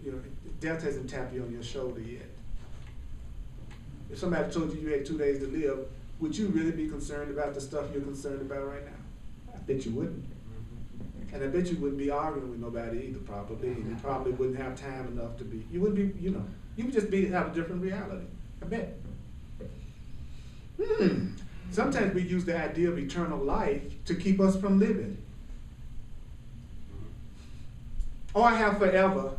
You know, death hasn't tapped you on your shoulder yet. If somebody told you you had 2 days to live, would you really be concerned about the stuff you're concerned about right now? I bet you wouldn't. And I bet you wouldn't be arguing with nobody either, probably. And you probably wouldn't have time enough to be. You wouldn't be, you know, you would just have a different reality. I bet. Sometimes we use the idea of eternal life to keep us from living. Oh, I have forever.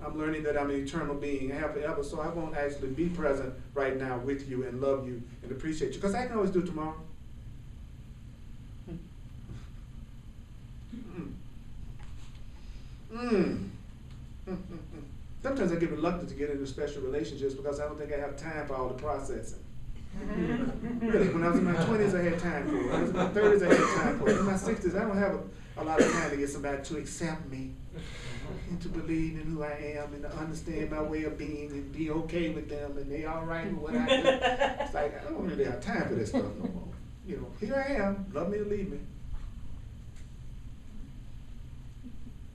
I'm learning that I'm an eternal being. I have forever, so I won't actually be present right now with you and love you and appreciate you, because I can always do it tomorrow. Sometimes I get reluctant to get into special relationships because I don't think I have time for all the processing. Really, when I was in my 20s, I had time for it. When I was in my 30s, I had time for it. In my 60s, I don't have a lot of time to get somebody to accept me and to believe in who I am and to understand my way of being and be okay with them and they all right with what I do. It's like, I don't really have time for this stuff no more. You know, here I am, love me or leave me.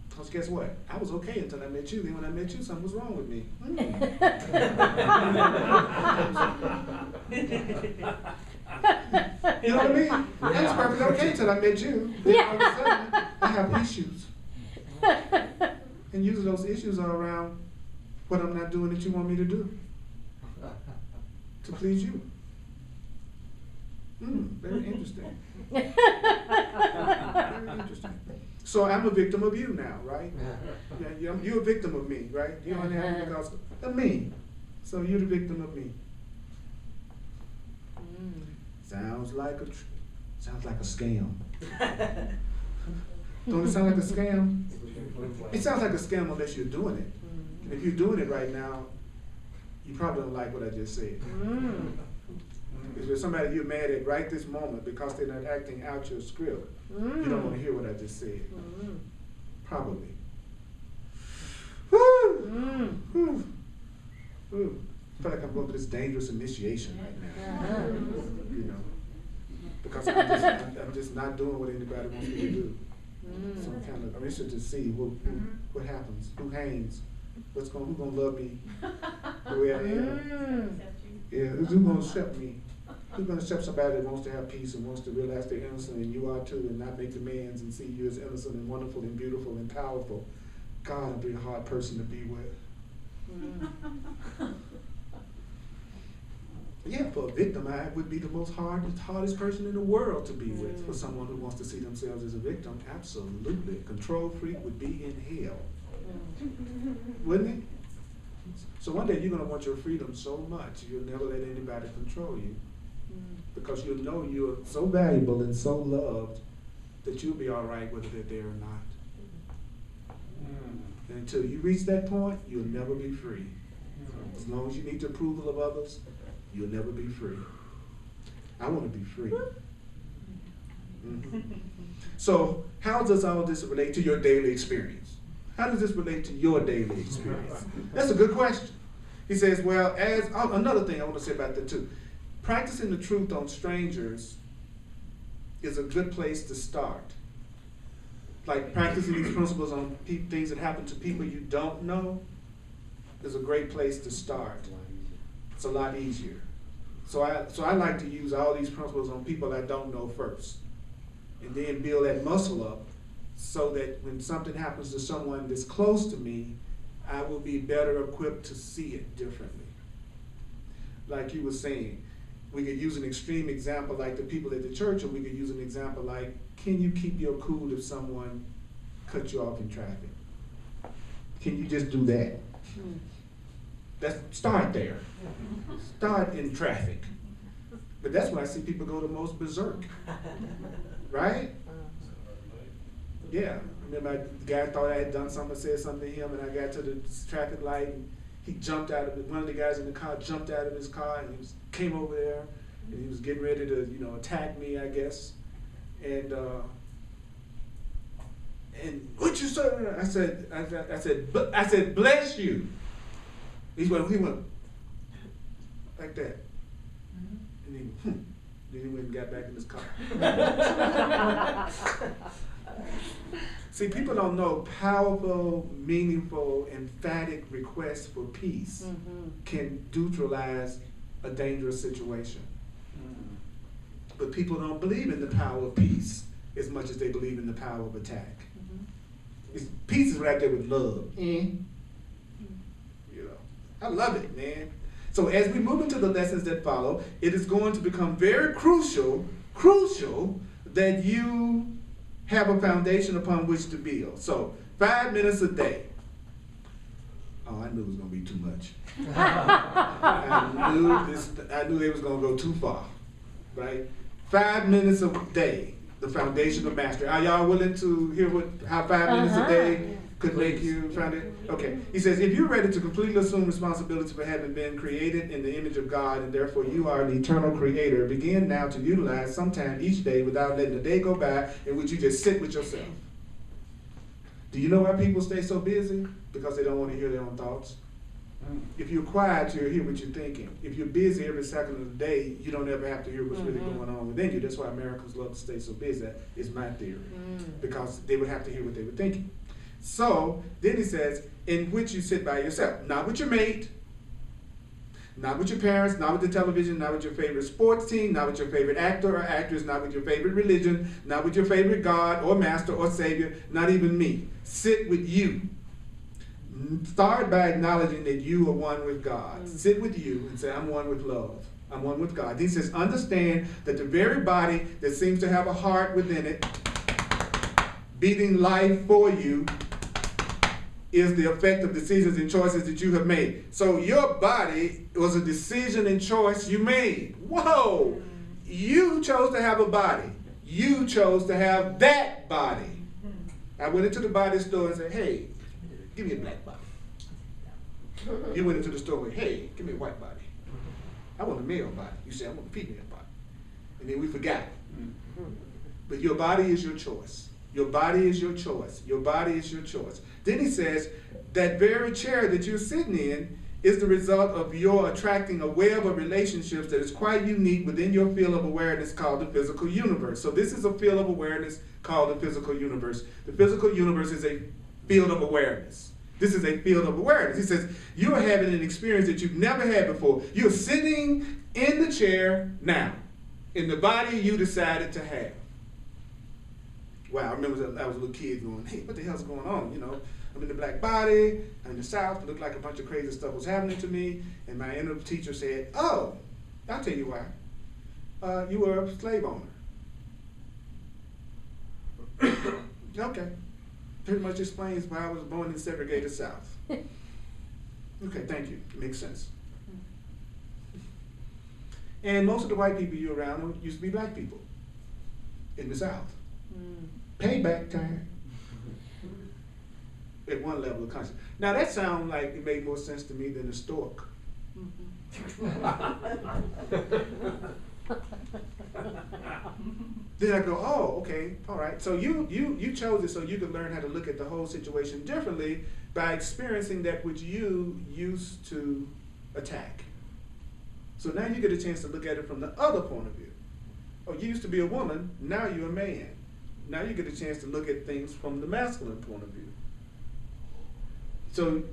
Because guess what? I was okay until I met you. Then when I met you, something was wrong with me. You know what I mean? I was perfectly okay until I met you. Then all of a sudden, I have issues. And usually those issues are around what I'm not doing that you want me to do to please you. Very interesting. Very interesting. So I'm a victim of you now, right? Yeah, you're a victim of me, right? You don't have anything else of me. So you're the victim of me. Sounds like a scam. Don't it sound like a scam? It sounds like a scam unless you're doing it. If you're doing it right now, you probably don't like what I just said. If there's somebody you're mad at right this moment because they're not acting out your script, you don't want to hear what I just said. Probably. Woo! Woo! I feel like I'm going through this dangerous initiation right now. You know, because I'm just not doing what anybody wants me to do. So I'm interested to see what happens, who hangs, who's gonna love me the way I am. Yeah, who's gonna accept me? Who's gonna accept somebody that wants to have peace and wants to realize they're innocent and you are too, and not make demands and see you as innocent and wonderful and beautiful and powerful? God, I'd be a hard person to be with. Yeah, for a victim, I would be the hardest person in the world to be with. For someone who wants to see themselves as a victim, absolutely. Control freak would be in hell. Wouldn't it? So one day you're going to want your freedom so much, you'll never let anybody control you. Because you'll know you're so valuable and so loved that you'll be all right whether they're there or not. And until you reach that point, you'll never be free. As long as you need the approval of others, you'll never be free. I want to be free. So how does all this relate to your daily experience? How does this relate to your daily experience? That's a good question. He says, well, another thing I want to say about that too. Practicing the truth on strangers is a good place to start. Like practicing these principles on things that happen to people you don't know is a great place to start. It's a lot easier. So I like to use all these principles on people I don't know first. and then build that muscle up so that when something happens to someone that's close to me, I will be better equipped to see it differently. Like you were saying, we could use an extreme example like the people at the church, or we could use an example like, can you keep your cool if someone cuts you off in traffic? Can you just do that? Start there. Start in traffic. But that's when I see people go the most berserk. Right? Yeah. I remember the guy thought I had done something, said something to him, and I got to the traffic light, and he jumped out of it. One of the guys in the car jumped out of his car, and he came over there, and he was getting ready to, attack me, I guess. And what you say? I said, bless you. He went like that. And then he went and got back in his car. See, people don't know powerful, meaningful, emphatic requests for peace can neutralize a dangerous situation. But people don't believe in the power of peace as much as they believe in the power of attack. Peace is right there with love. I love it, man. So as we move into the lessons that follow, it is going to become very crucial that you have a foundation upon which to build. So 5 minutes a day. Oh, I knew it was going to be too much. I knew they was going to go too far, right? 5 minutes a day, the foundation of mastery. Are y'all willing to hear how 5 minutes a day could make you found it? Okay. He says, if you're ready to completely assume responsibility for having been created in the image of God, and therefore you are the eternal creator, begin now to utilize some time each day without letting a day go by in which you just sit with yourself. Do you know why people stay so busy? Because they don't want to hear their own thoughts. If you're quiet, you'll hear what you're thinking. If you're busy every second of the day, you don't ever have to hear what's really going on within you. That's why Americans love to stay so busy. That is my theory. Because they would have to hear what they were thinking. So, then he says, in which you sit by yourself. Not with your mate, not with your parents, not with the television, not with your favorite sports team, not with your favorite actor or actress, not with your favorite religion, not with your favorite God or master or savior, not even me. Sit with you. Start by acknowledging that you are one with God. Sit with you and say, I'm one with love. I'm one with God. He says, understand that the very body that seems to have a heart within it, beating life for you, is the effect of decisions and choices that you have made. So your body was a decision and choice you made. Whoa! You chose to have a body. You chose to have that body. I went into the body store and said, hey, give me a black body. You went into the store and went, hey, give me a white body. I want a male body. You said, I want a female body. And then we forgot. But your body is your choice. Your body is your choice. Your body is your choice. Then he says, that very chair that you're sitting in is the result of your attracting a web of relationships that is quite unique within your field of awareness called the physical universe. So this is a field of awareness called the physical universe. The physical universe is a field of awareness. This is a field of awareness. He says, you are having an experience that you've never had before. You're sitting in the chair now, in the body you decided to have. Wow, I remember I was a little kid going, hey, what the hell's going on? I'm in the black body, I'm in the South, it looked like a bunch of crazy stuff was happening to me, and my inner teacher said, oh, I'll tell you why. You were a slave owner. Okay. Pretty much explains why I was born in the segregated South. Okay, thank you. It makes sense. And most of the white people you're around used to be black people in the South. Payback time. At one level of consciousness. Now that sounds like it made more sense to me than the stork. Then I go, oh, okay, all right. So you chose it so you could learn how to look at the whole situation differently by experiencing that which you used to attack. So now you get a chance to look at it from the other point of view. Oh, you used to be a woman, now you're a man. Now you get a chance to look at things from the masculine point of view. So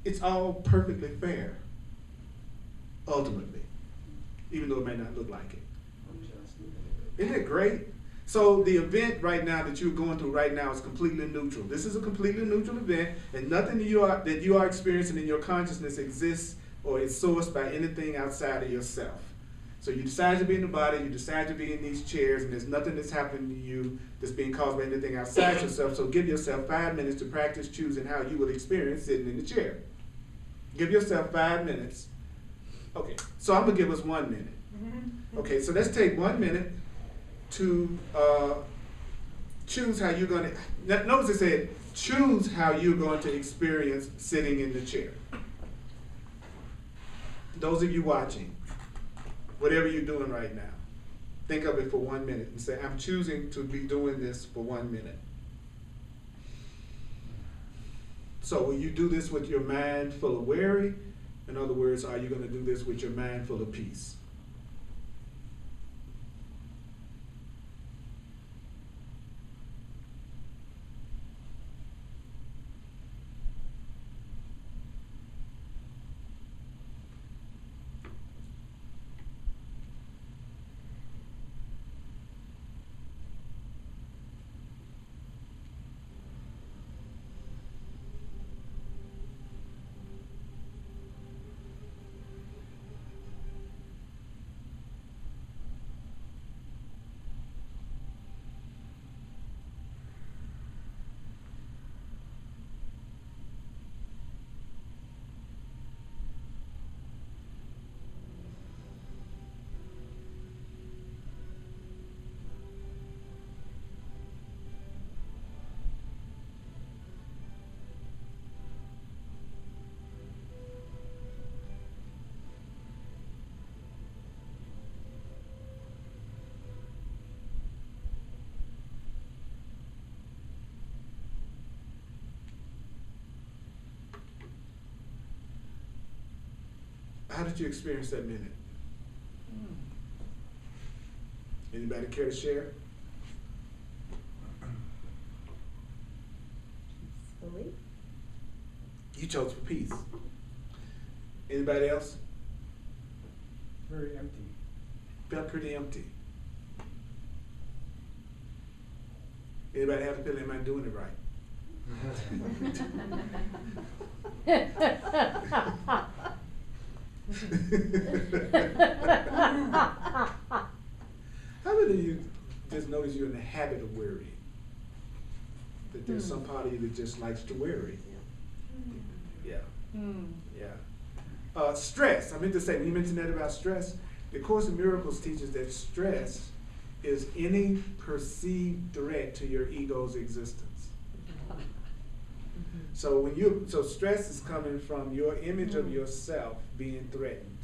it's all perfectly fair, ultimately, even though it may not look like it. Isn't it great? So the event right now that you're going through right now is completely neutral. This is a completely neutral event, and nothing that you are experiencing in your consciousness exists or is sourced by anything outside of yourself. So you decide to be in the body, you decide to be in these chairs, and there's nothing that's happening to you that's being caused by anything outside yourself. So give yourself 5 minutes to practice choosing how you will experience sitting in the chair. Give yourself 5 minutes. Okay, so I'm gonna give us 1 minute. Okay, so let's take 1 minute to choose how you're going to, notice it said, choose how you're going to experience sitting in the chair. Those of you watching, whatever you're doing right now, think of it for 1 minute and say, I'm choosing to be doing this for 1 minute. So will you do this with your mind full of worry? In other words, are you going to do this with your mind full of peace? How did you experience that minute? Anybody care to share? Peacefully. You chose for peace. Anybody else? Very empty. Felt pretty empty. Anybody have the feeling, am I doing it right? How many of you just notice you're in the habit of worrying? That there's some part of you that just likes to worry. Yeah. Yeah. Stress. I meant to say, when you mentioned that about stress, the Course in Miracles teaches that stress is any perceived threat to your ego's existence. So so stress is coming from your image of yourself being threatened.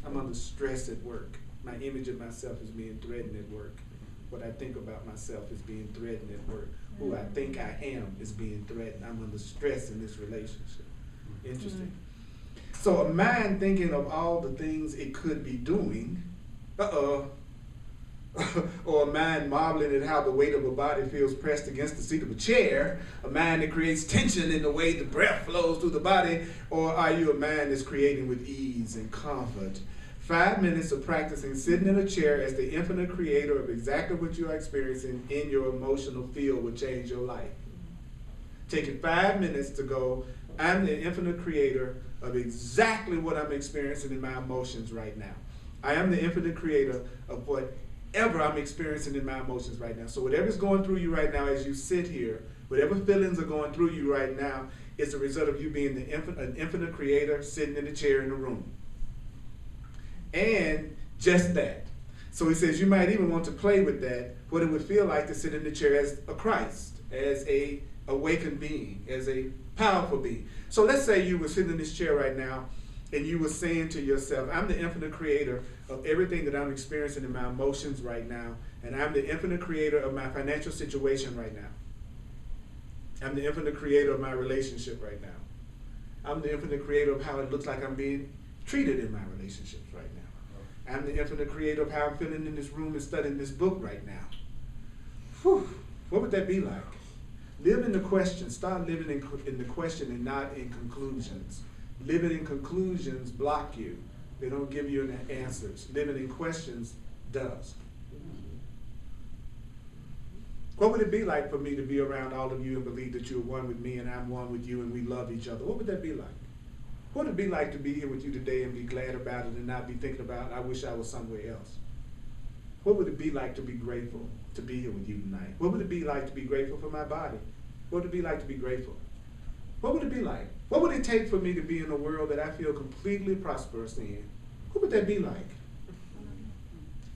I'm under stress at work. My image of myself is being threatened at work. What I think about myself is being threatened at work. Who I think I am is being threatened. I'm under stress in this relationship. Interesting. So a mind thinking of all the things it could be doing, or a mind marveling at how the weight of a body feels pressed against the seat of a chair, a mind that creates tension in the way the breath flows through the body, or are you a mind that's creating with ease and comfort? 5 minutes of practicing sitting in a chair as the infinite creator of exactly what you are experiencing in your emotional field will change your life. Taking 5 minutes to go, I'm the infinite creator of exactly what I'm experiencing in my emotions right now. I am the infinite creator of whatever I'm experiencing in my emotions right now. So whatever's going through you right now as you sit here, whatever feelings are going through you right now, is a result of you being an infinite creator sitting in the chair in the room. And just that. So he says you might even want to play with that, what it would feel like to sit in the chair as a Christ, as a awakened being, as a powerful being. So let's say you were sitting in this chair right now and you were saying to yourself, I'm the infinite creator of everything that I'm experiencing in my emotions right now, and I'm the infinite creator of my financial situation right now. I'm the infinite creator of my relationship right now. I'm the infinite creator of how it looks like I'm being treated in my relationships right now. I'm the infinite creator of how I'm feeling in this room and studying this book right now. Whew, what would that be like? Live in the question. Start living in the question and not in conclusions. Living in conclusions block you. They don't give you any answers. Living in questions does. What would it be like for me to be around all of you and believe that you're one with me and I'm one with you and we love each other? What would that be like? What would it be like to be here with you today and be glad about it and not be thinking about, I wish I was somewhere else? What would it be like to be grateful to be here with you tonight? What would it be like to be grateful for my body? What would it be like to be grateful? What would it be like? What would it take for me to be in a world that I feel completely prosperous in? What would that be like?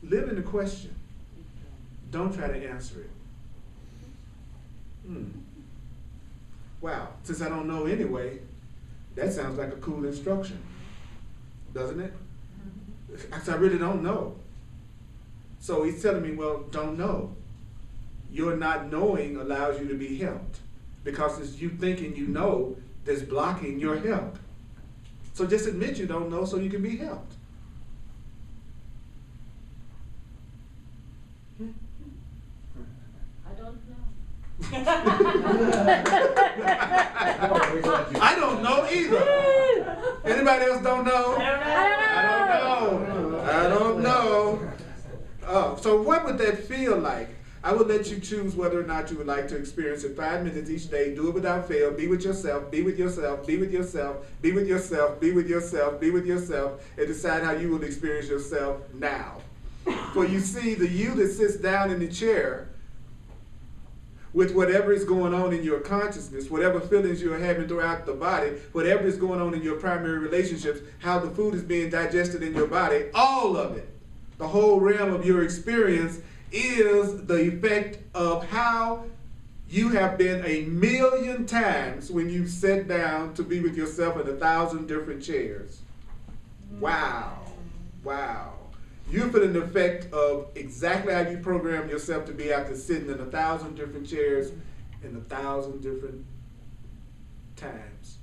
Live in the question. Don't try to answer it. Wow, since I don't know anyway, that sounds like a cool instruction, doesn't it? Because I really don't know. So he's telling me, well, don't know. Your not knowing allows you to be helped. Because it's you thinking you know that's blocking your help. So just admit you don't know so you can be helped. I don't know. I don't know either. Anybody else don't know? I don't know. So what would that feel like? I would let you choose whether or not you would like to experience it 5 minutes each day. Do it without fail. Be with yourself. Be with yourself. Be with yourself. Be with yourself. Be with yourself. Be with yourself. And decide how you will experience yourself now. For you see, the you that sits down in the chair with whatever is going on in your consciousness, whatever feelings you're having throughout the body, whatever is going on in your primary relationships, how the food is being digested in your body, all of it, the whole realm of your experience is the effect of how you have been 1,000,000 times when you sat down to be with yourself in 1,000 different chairs. Wow. Wow. You're feeling the effect of exactly how you program yourself to be after sitting in 1,000 different chairs in 1,000 different times.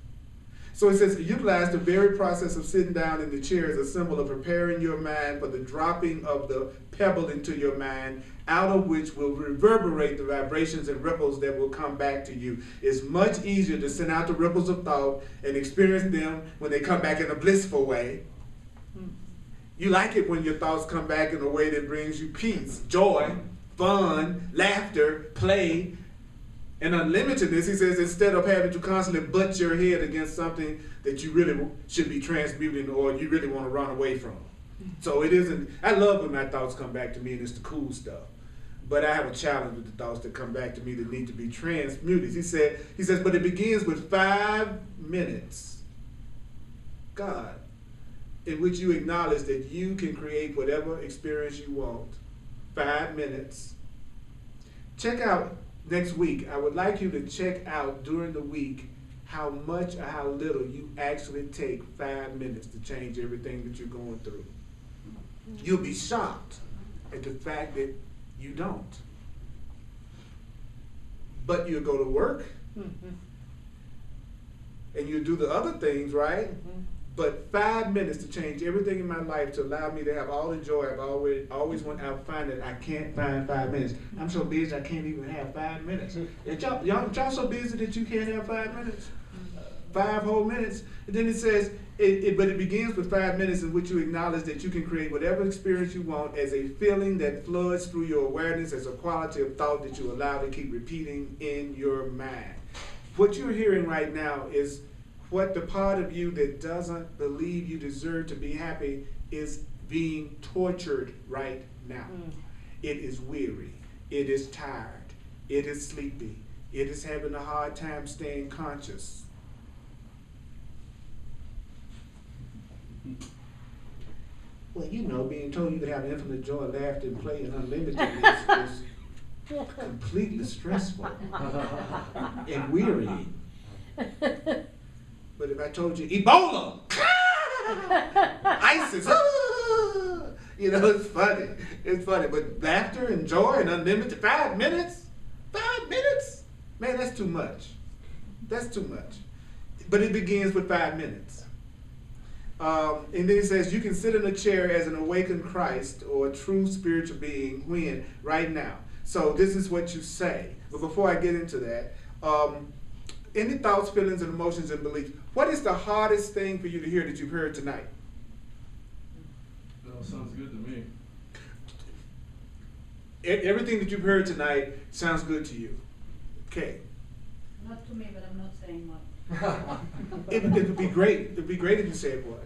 So it says, utilize the very process of sitting down in the chair as a symbol of preparing your mind for the dropping of the pebble into your mind, out of which will reverberate the vibrations and ripples that will come back to you. It's much easier to send out the ripples of thought and experience them when they come back in a blissful way. You like it when your thoughts come back in a way that brings you peace, joy, fun, laughter, play, and unlimitedness. He says, instead of having to constantly butt your head against something that you really should be transmuting or you really want to run away from. So it isn't, I love when my thoughts come back to me and it's the cool stuff. But I have a challenge with the thoughts that come back to me that need to be transmuted. He says, but it begins with 5 minutes, God, in which you acknowledge that you can create whatever experience you want. 5 minutes. Check out next week. I would like you to check out during the week how much or how little you actually take 5 minutes to change everything that you're going through. You'll be shocked at the fact that you don't. But you'll go to work and you'll do the other things, right? But 5 minutes to change everything in my life to allow me to have all the joy I've always wanted. I find that I can't find 5 minutes. I'm so busy I can't even have 5 minutes. Y'all so busy that you can't have 5 minutes? 5 whole minutes. And then it says, but it begins with 5 minutes in which you acknowledge that you can create whatever experience you want as a feeling that floods through your awareness, as a quality of thought that you allow to keep repeating in your mind. What you're hearing right now is what the part of you that doesn't believe you deserve to be happy is being tortured right now. It is weary. It is tired. It is sleepy. It is having a hard time staying conscious. Well, you know, being told you could have infinite joy, laughter, and play and unlimited is completely stressful and wearying. But if I told you Ebola, ISIS, you know, it's funny. It's funny. But laughter and joy and unlimited, 5 minutes? 5 minutes? Man, that's too much. That's too much. But it begins with 5 minutes. And then it says, you can sit in a chair as an awakened Christ or a true spiritual being when? Right now. So this is what you say. But before I get into that, any thoughts, feelings, and emotions and beliefs, what is the hardest thing for you to hear that you've heard tonight? That all sounds good to me. everything that you've heard tonight sounds good to you. Okay. Not to me, but I'm not saying what. It would be great. It would be great if you said what.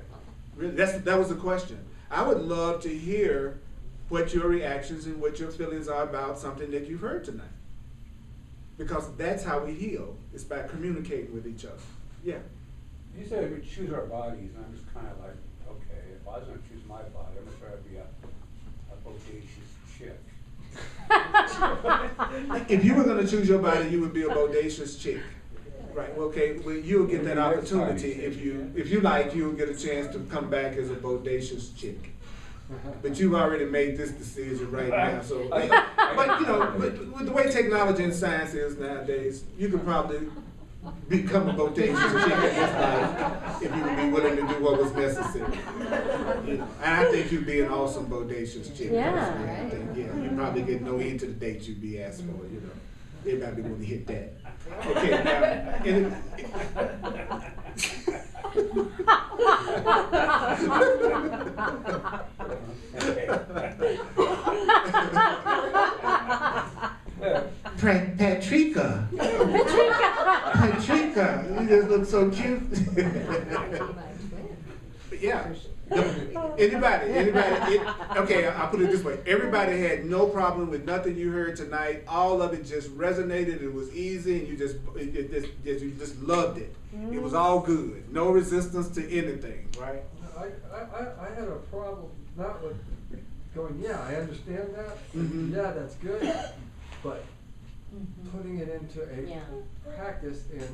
Really, that was the question. I would love to hear what your reactions and what your feelings are about something that you've heard tonight. Because that's how we heal. It's by communicating with each other. Yeah. You said we choose our bodies, and I'm just kind of like, okay, if I was going to choose my body, I'm going to try to be a bodacious chick. If you were going to choose your body, you would be a bodacious chick. Right. Okay. Well, you'll get that opportunity if you like. You'll get a chance to come back as a bodacious chick. But you've already made this decision right now. So, but you know, with the way technology and science is nowadays, you could probably become a bodacious chick in this life if you would be willing to do what was necessary. You know, and I think you'd be an awesome bodacious chick. Yeah. I think, yeah. You'd probably get no end to the dates you'd be asked for. You know, everybody would hit that. Okay, now, Patrica. Patrica, you just look so cute. Yeah. Anybody, okay, I'll put it this way. Everybody had no problem with nothing you heard tonight. All of it just resonated. It was easy, and you just loved it. It was all good. No resistance to anything, right? I had a problem not with going, yeah, I understand that. Yeah, that's good. But putting it into a practice and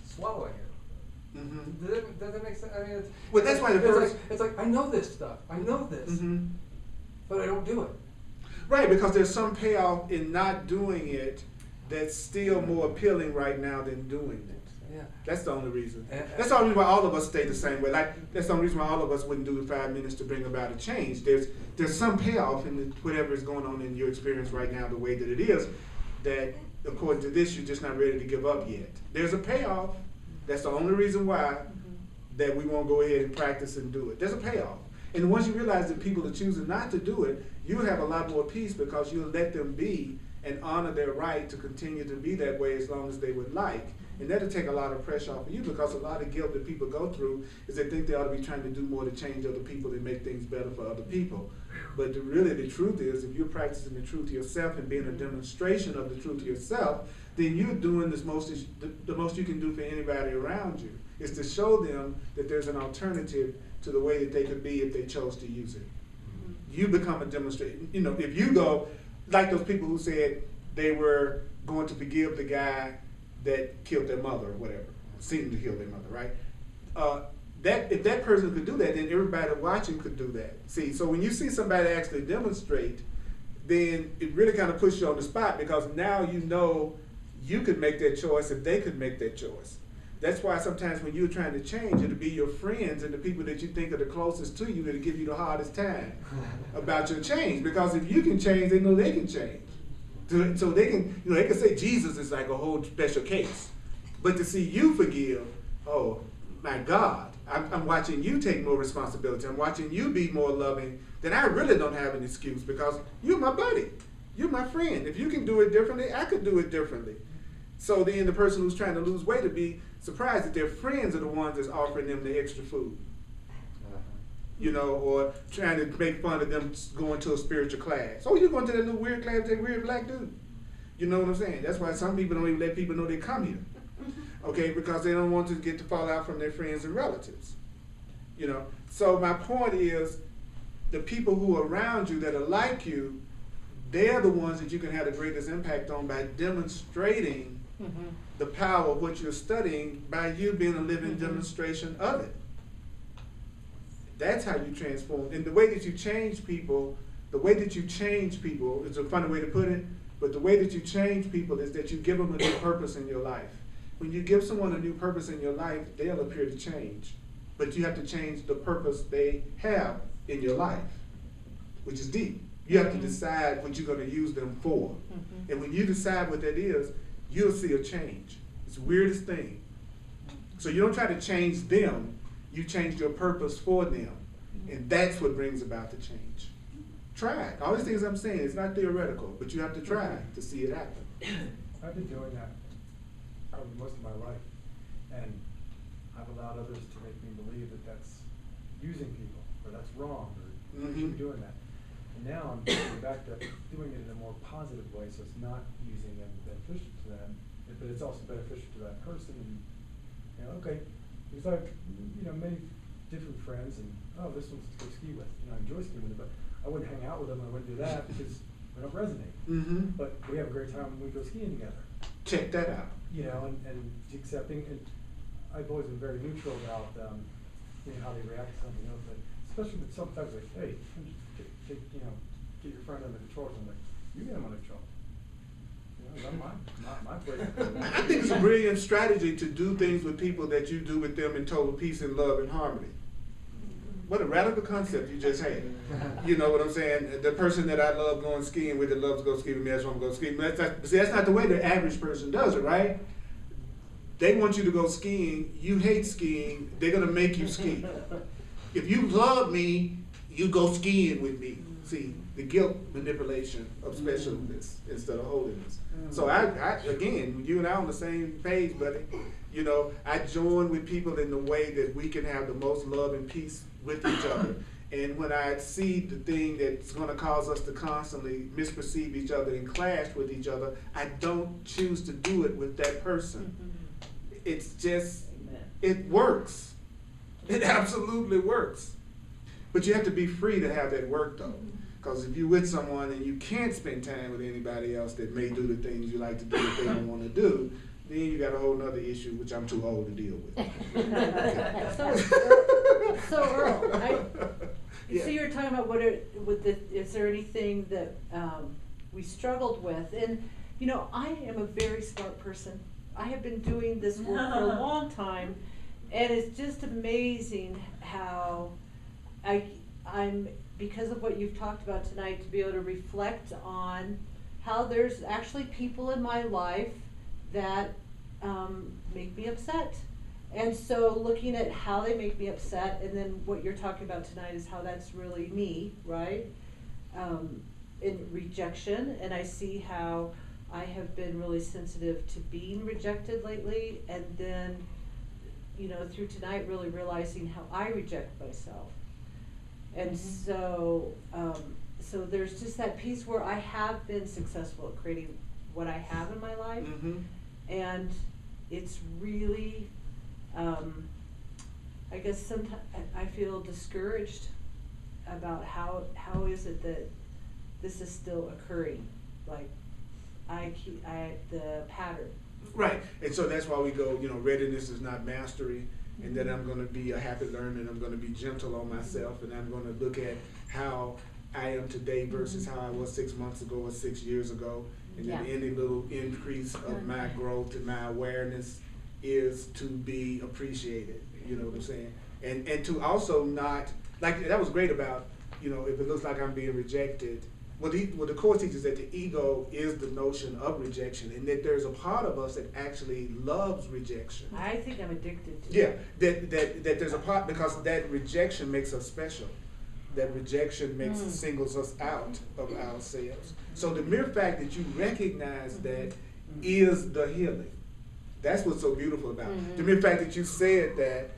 swallowing it. Does it make sense? I mean, well, that's why the first. It's like I know this stuff. I know this, but I don't do it. Right, because there's some payoff in not doing it that's still more appealing right now than doing it. Yeah. That's the only reason. That's the only reason why all of us stay the same way. Like that's the only reason why all of us wouldn't do the 5 minutes to bring about a change. There's some payoff in whatever is going on in your experience right now, the way that it is. That according to this, you're just not ready to give up yet. There's a payoff. That's the only reason why that we won't go ahead and practice and do it. There's a payoff. And once you realize that people are choosing not to do it, you'll have a lot more peace because you'll let them be and honor their right to continue to be that way as long as they would like. And that'll take a lot of pressure off of you because a lot of guilt that people go through is they think they ought to be trying to do more to change other people and make things better for other people. But really the truth is, if you're practicing the truth yourself and being a demonstration of the truth yourself, then you're doing the most you can do for anybody around you is to show them that there's an alternative to the way that they could be if they chose to use it. You become a demonstration. You know, if you go, like those people who said they were going to forgive the guy that killed their mother or whatever, seemed to kill their mother, right? If that person could do that, then everybody watching could do that. See, so when you see somebody actually demonstrate, then it really kind of puts you on the spot because now you know you could make that choice if they could make that choice. That's why sometimes when you're trying to change, it'll be your friends and the people that you think are the closest to you that'll give you the hardest time about your change. Because if you can change, they know they can change. So they can, they can say Jesus is like a whole special case. But to see you forgive, oh my God, I'm watching you take more responsibility. I'm watching you be more loving. Then I really don't have an excuse because you're my buddy. You're my friend. If you can do it differently, I could do it differently. So then the person who's trying to lose weight would be surprised that their friends are the ones that's offering them the extra food. Or trying to make fun of them going to a spiritual class. Oh, you're going to that little weird class with that weird black dude. You know what I'm saying? That's why some people don't even let people know they come here. Okay, because they don't want to get the fallout from their friends and relatives. So my point is, the people who are around you that are like you, they're the ones that you can have the greatest impact on by demonstrating the power of what you're studying by you being a living demonstration of it. That's how you transform. And the way that you change people is a funny way to put it, but the way that you change people is that you give them a new purpose in your life. When you give someone a new purpose in your life, they'll appear to change. But you have to change the purpose they have in your life, which is deep. You have to decide what you're going to use them for. And when you decide what that is, you'll see a change. It's the weirdest thing. So you don't try to change them, you change your purpose for them. And that's what brings about the change. Try it. All these things I'm saying, it's not theoretical, but you have to try to see it happen. I've been doing that probably most of my life, and I've allowed others to make me believe that that's using people, or that's wrong, or you shouldn't be doing that. And now I'm going back to doing it in a more positive way, so it's not using them beneficial to them, but it's also beneficial to that person. And you know, okay, because I've many different friends, and this one's to go ski with. I enjoy skiing with them, but I wouldn't hang out with them. I wouldn't do that because we don't resonate. But we have a great time when we go skiing together. Check that out. And accepting, and I've always been very neutral about how they react to something else. But especially with sometimes like, hey, get your friend under control. I'm like, you get him under control. Not my place. I think it's a brilliant strategy to do things with people that you do with them in total peace and love and harmony. What a radical concept you just had. You know what I'm saying? The person that I love going skiing with that loves to go skiing with me, that's why I'm going to go skiing. That's not the way the average person does it, right? They want you to go skiing. You hate skiing. They're going to make you ski. If you love me, you go skiing with me. See, the guilt manipulation of specialness instead of holiness. So I again, you and I on the same page, buddy. I join with people in the way that we can have the most love and peace with each other. And when I see the thing that's going to cause us to constantly misperceive each other and clash with each other, I don't choose to do it with that person. It's just, it works. It absolutely works. But you have to be free to have that work, though. Because if you're with someone and you can't spend time with anybody else that may do the things you like to do that they don't want to do, then you got a whole other issue, which I'm too old to deal with. So Earl, Yeah. so you're talking about is there anything that we struggled with? And I am a very smart person. I have been doing this work for a long time, and it's just amazing how I'm, because of what you've talked about tonight, to be able to reflect on how there's actually people in my life that make me upset. And so looking at how they make me upset, and then what you're talking about tonight is how that's really me, right? In rejection, and I see how I have been really sensitive to being rejected lately, and then, through tonight really realizing how I reject myself. And so there's just that piece where I have been successful at creating what I have in my life, and it's really, I guess sometimes I feel discouraged about how is it that this is still occurring, like the pattern. Right, and so that's why we go, readiness is not mastery. And that I'm going to be a happy learner, and I'm going to be gentle on myself, and I'm going to look at how I am today versus how I was 6 months ago or 6 years ago. And then any little increase of my growth and my awareness is to be appreciated. You know what I'm saying? And to also not, like that was great about, if it looks like I'm being rejected. Well, the Course teaches that the ego is the notion of rejection, and that there's a part of us that actually loves rejection. I think I'm addicted to it. That there's a part, because that rejection makes us special. That rejection singles us out of ourselves. So the mere fact that you recognize that is the healing. That's what's so beautiful about it. The mere fact that you said that,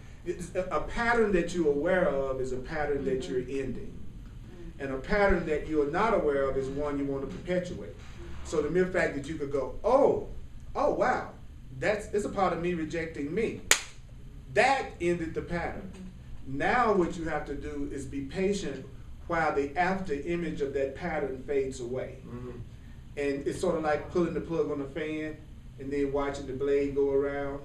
a pattern that you're aware of is a pattern that you're ending. And a pattern that you're not aware of is one you want to perpetuate. So the mere fact that you could go, oh wow, it's a part of me rejecting me. That ended the pattern. Now what you have to do is be patient while the after image of that pattern fades away. And it's sort of like pulling the plug on the fan and then watching the blade go around,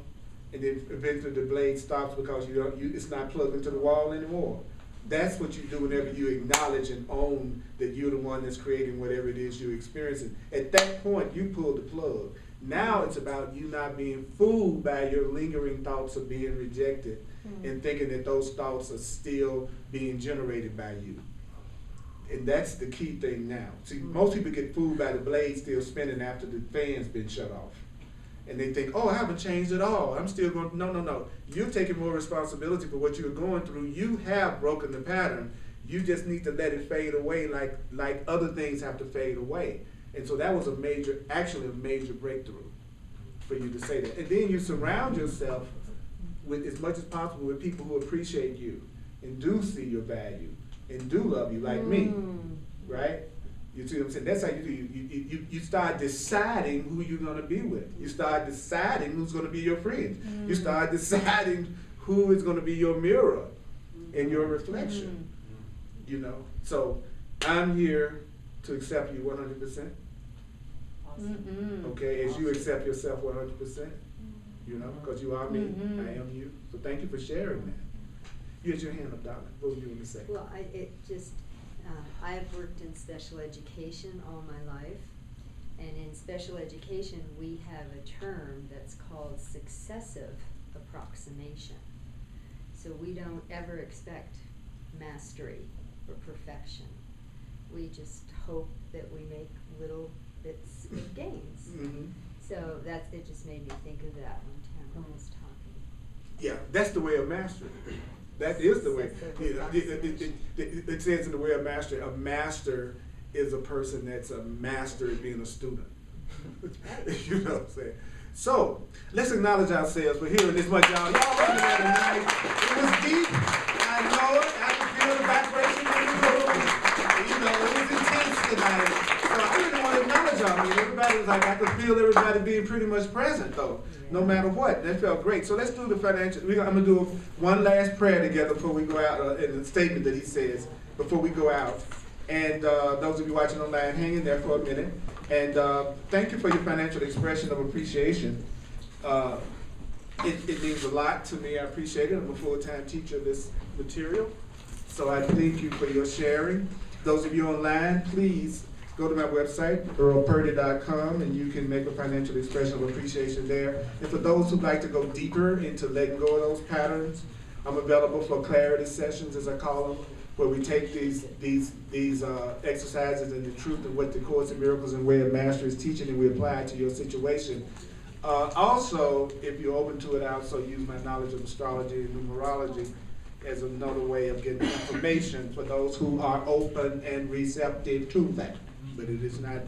and then eventually the blade stops because it's not plugged into the wall anymore. That's what you do whenever you acknowledge and own that you're the one that's creating whatever it is you're experiencing. At that point, you pull the plug. Now it's about you not being fooled by your lingering thoughts of being rejected and thinking that those thoughts are still being generated by you. And that's the key thing now. See, most people get fooled by the blade still spinning after the fan's been shut off. And they think, I haven't changed at all. I'm still going, no. You're taking more responsibility for what you're going through. You have broken the pattern. You just need to let it fade away like other things have to fade away. And so that was actually a major breakthrough for you to say that. And then you surround yourself with, as much as possible, with people who appreciate you and do see your value and do love you, like me, right? You see what I'm saying? That's how you do. You start deciding who you're going to be with. You start deciding who's going to be your friend. You start deciding who is going to be your mirror and your reflection. You know, so I'm here to accept you 100%. Okay, as you accept yourself 100%. You know, because you are me, I am you. So thank you for sharing that. You had your hand up, darling. What were you going to say? Well, I've worked in special education all my life, and in special education we have a term that's called successive approximation. So we don't ever expect mastery or perfection. We just hope that we make little bits of gains. So it just made me think of that when Tamara was talking. Yeah, that's the way of mastery. That is the way. It says in the way of mastery, a master is a person that's a master at being a student. You know what I'm saying? So, let's acknowledge ourselves for hearing this much, y'all. Y'all wasn't there tonight. It was deep. I know it. I can feel the vibration in the room. You know, it was intense tonight. So I really want to acknowledge y'all. I mean, everybody was like, I could feel everybody being pretty much present, though, no matter what. That felt great. So let's do the financial. I'm going to do one last prayer together before we go out, in the statement that he says, before we go out. And those of you watching online, hang in there for a minute. And thank you for your financial expression of appreciation. It means a lot to me. I appreciate it. I'm a full-time teacher of this material. So I thank you for your sharing. Those of you online, please go to my website, earlpurdy.com, and you can make a financial expression of appreciation there. And for those who'd like to go deeper into letting go of those patterns, I'm available for clarity sessions, as I call them, where we take these exercises and the truth of what the Course in Miracles and Way of Mastery is teaching, and we apply it to your situation. Also, if you're open to it, I also use my knowledge of astrology and numerology as another way of getting information for those who are open and receptive to that. But it is not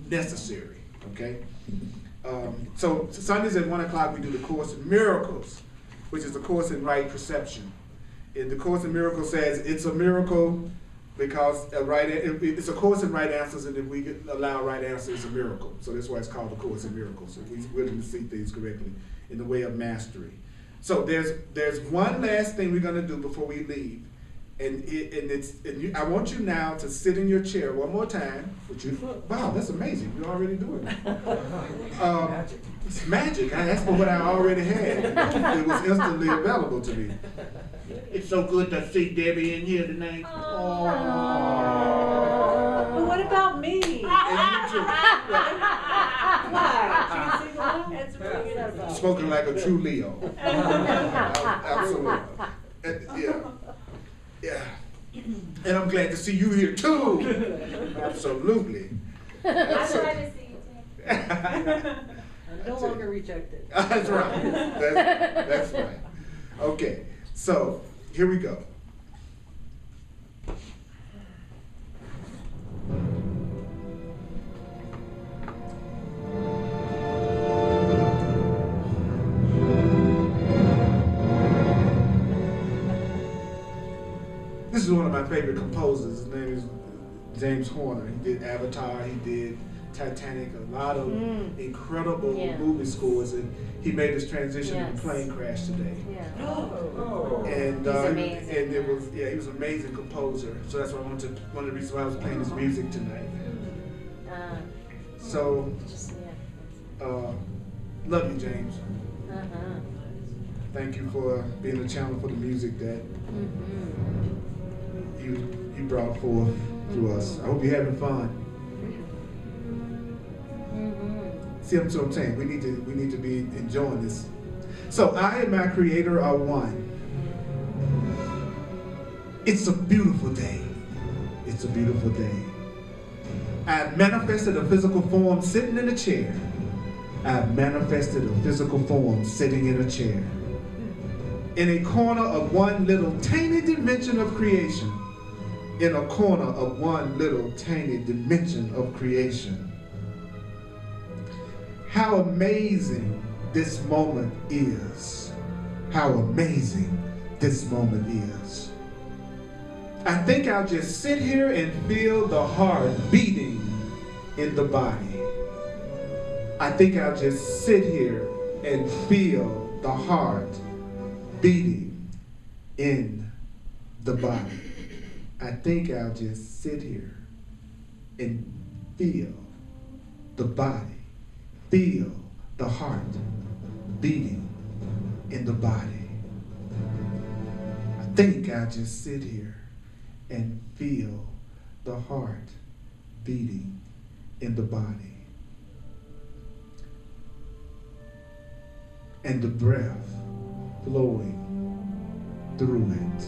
necessary, okay? So Sundays at 1 o'clock we do the Course in Miracles, which is the Course in Right Perception. And the Course in Miracles says it's a miracle because it's a course in right answers, and if we allow right answers, it's a miracle. So that's why it's called the Course in Miracles, if we're willing to see things correctly in the way of mastery. So there's one last thing we're going to do before we leave, and I want you now to sit in your chair one more time. Wow, that's amazing! You're already doing it. It's magic. That's what I already had. It was instantly available to me. It's so good to see Debbie in here tonight. But what about me? Spoken like a true Leo. Absolutely. Yeah. And I'm glad to see you here too. Absolutely. I'm glad to see you too. I'm no longer rejected. That's right. That's right. Okay. So here we go. This is one of my favorite composers. His name is James Horner. He did Avatar, he did Titanic, a lot of incredible movie scores, and he made this transition in a plane crash today. And it was he was an amazing composer. So that's why one of the reasons why I was playing his music tonight. So love you, James. Thank you for being a channel for the music that you brought forth to us. I hope you're having fun. See what I'm saying? We need to be enjoying this. So I and my Creator are one. It's a beautiful day. It's a beautiful day. I've manifested a physical form sitting in a chair. I've manifested a physical form sitting in a chair. In a corner of one little tiny dimension of creation, in a corner of one little tiny dimension of creation. How amazing this moment is. How amazing this moment is. I think I'll just sit here and feel the heart beating in the body. I think I'll just sit here and feel the heart beating in the body. I think I'll just sit here and feel the body, feel the heart beating in the body. I think I'll just sit here and feel the heart beating in the body. And the breath flowing through it.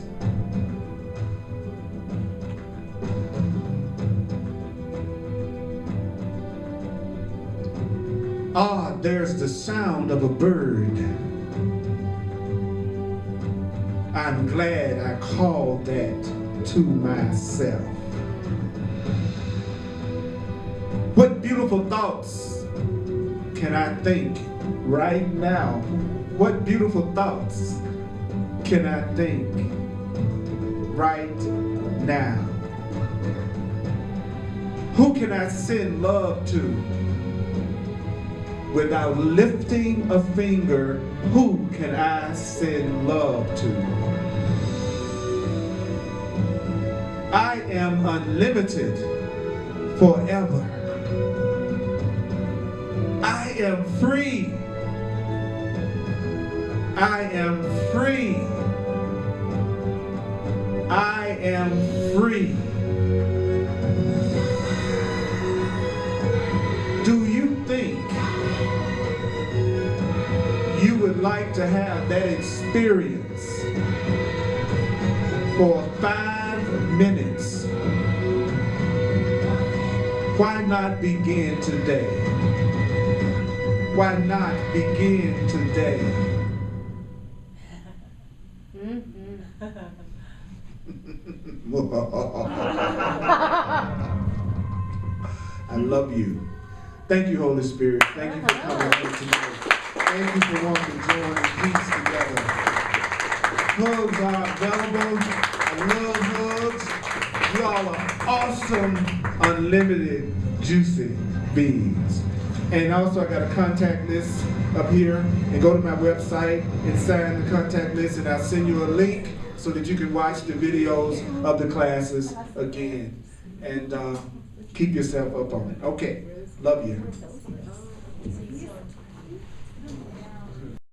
Ah, there's the sound of a bird. I'm glad I called that to myself. What beautiful thoughts can I think right now? What beautiful thoughts can I think right now? Who can I send love to without lifting a finger? Who can I send love to? I am unlimited forever. I am free. I am free. I am free. Do you think you would like to have that experience for 5 minutes? Why not begin today? Why not begin today? I love you. Thank you, Holy Spirit. Thank you for coming here today. Thank you for wanting to join peace together. Hugs are available. I love hugs. Y'all are awesome, unlimited, juicy beings. And also I got a contact list up here. And go to my website and sign the contact list, and I'll send you a link so that you can watch the videos of the classes again. And keep yourself up on it. Okay. Love you.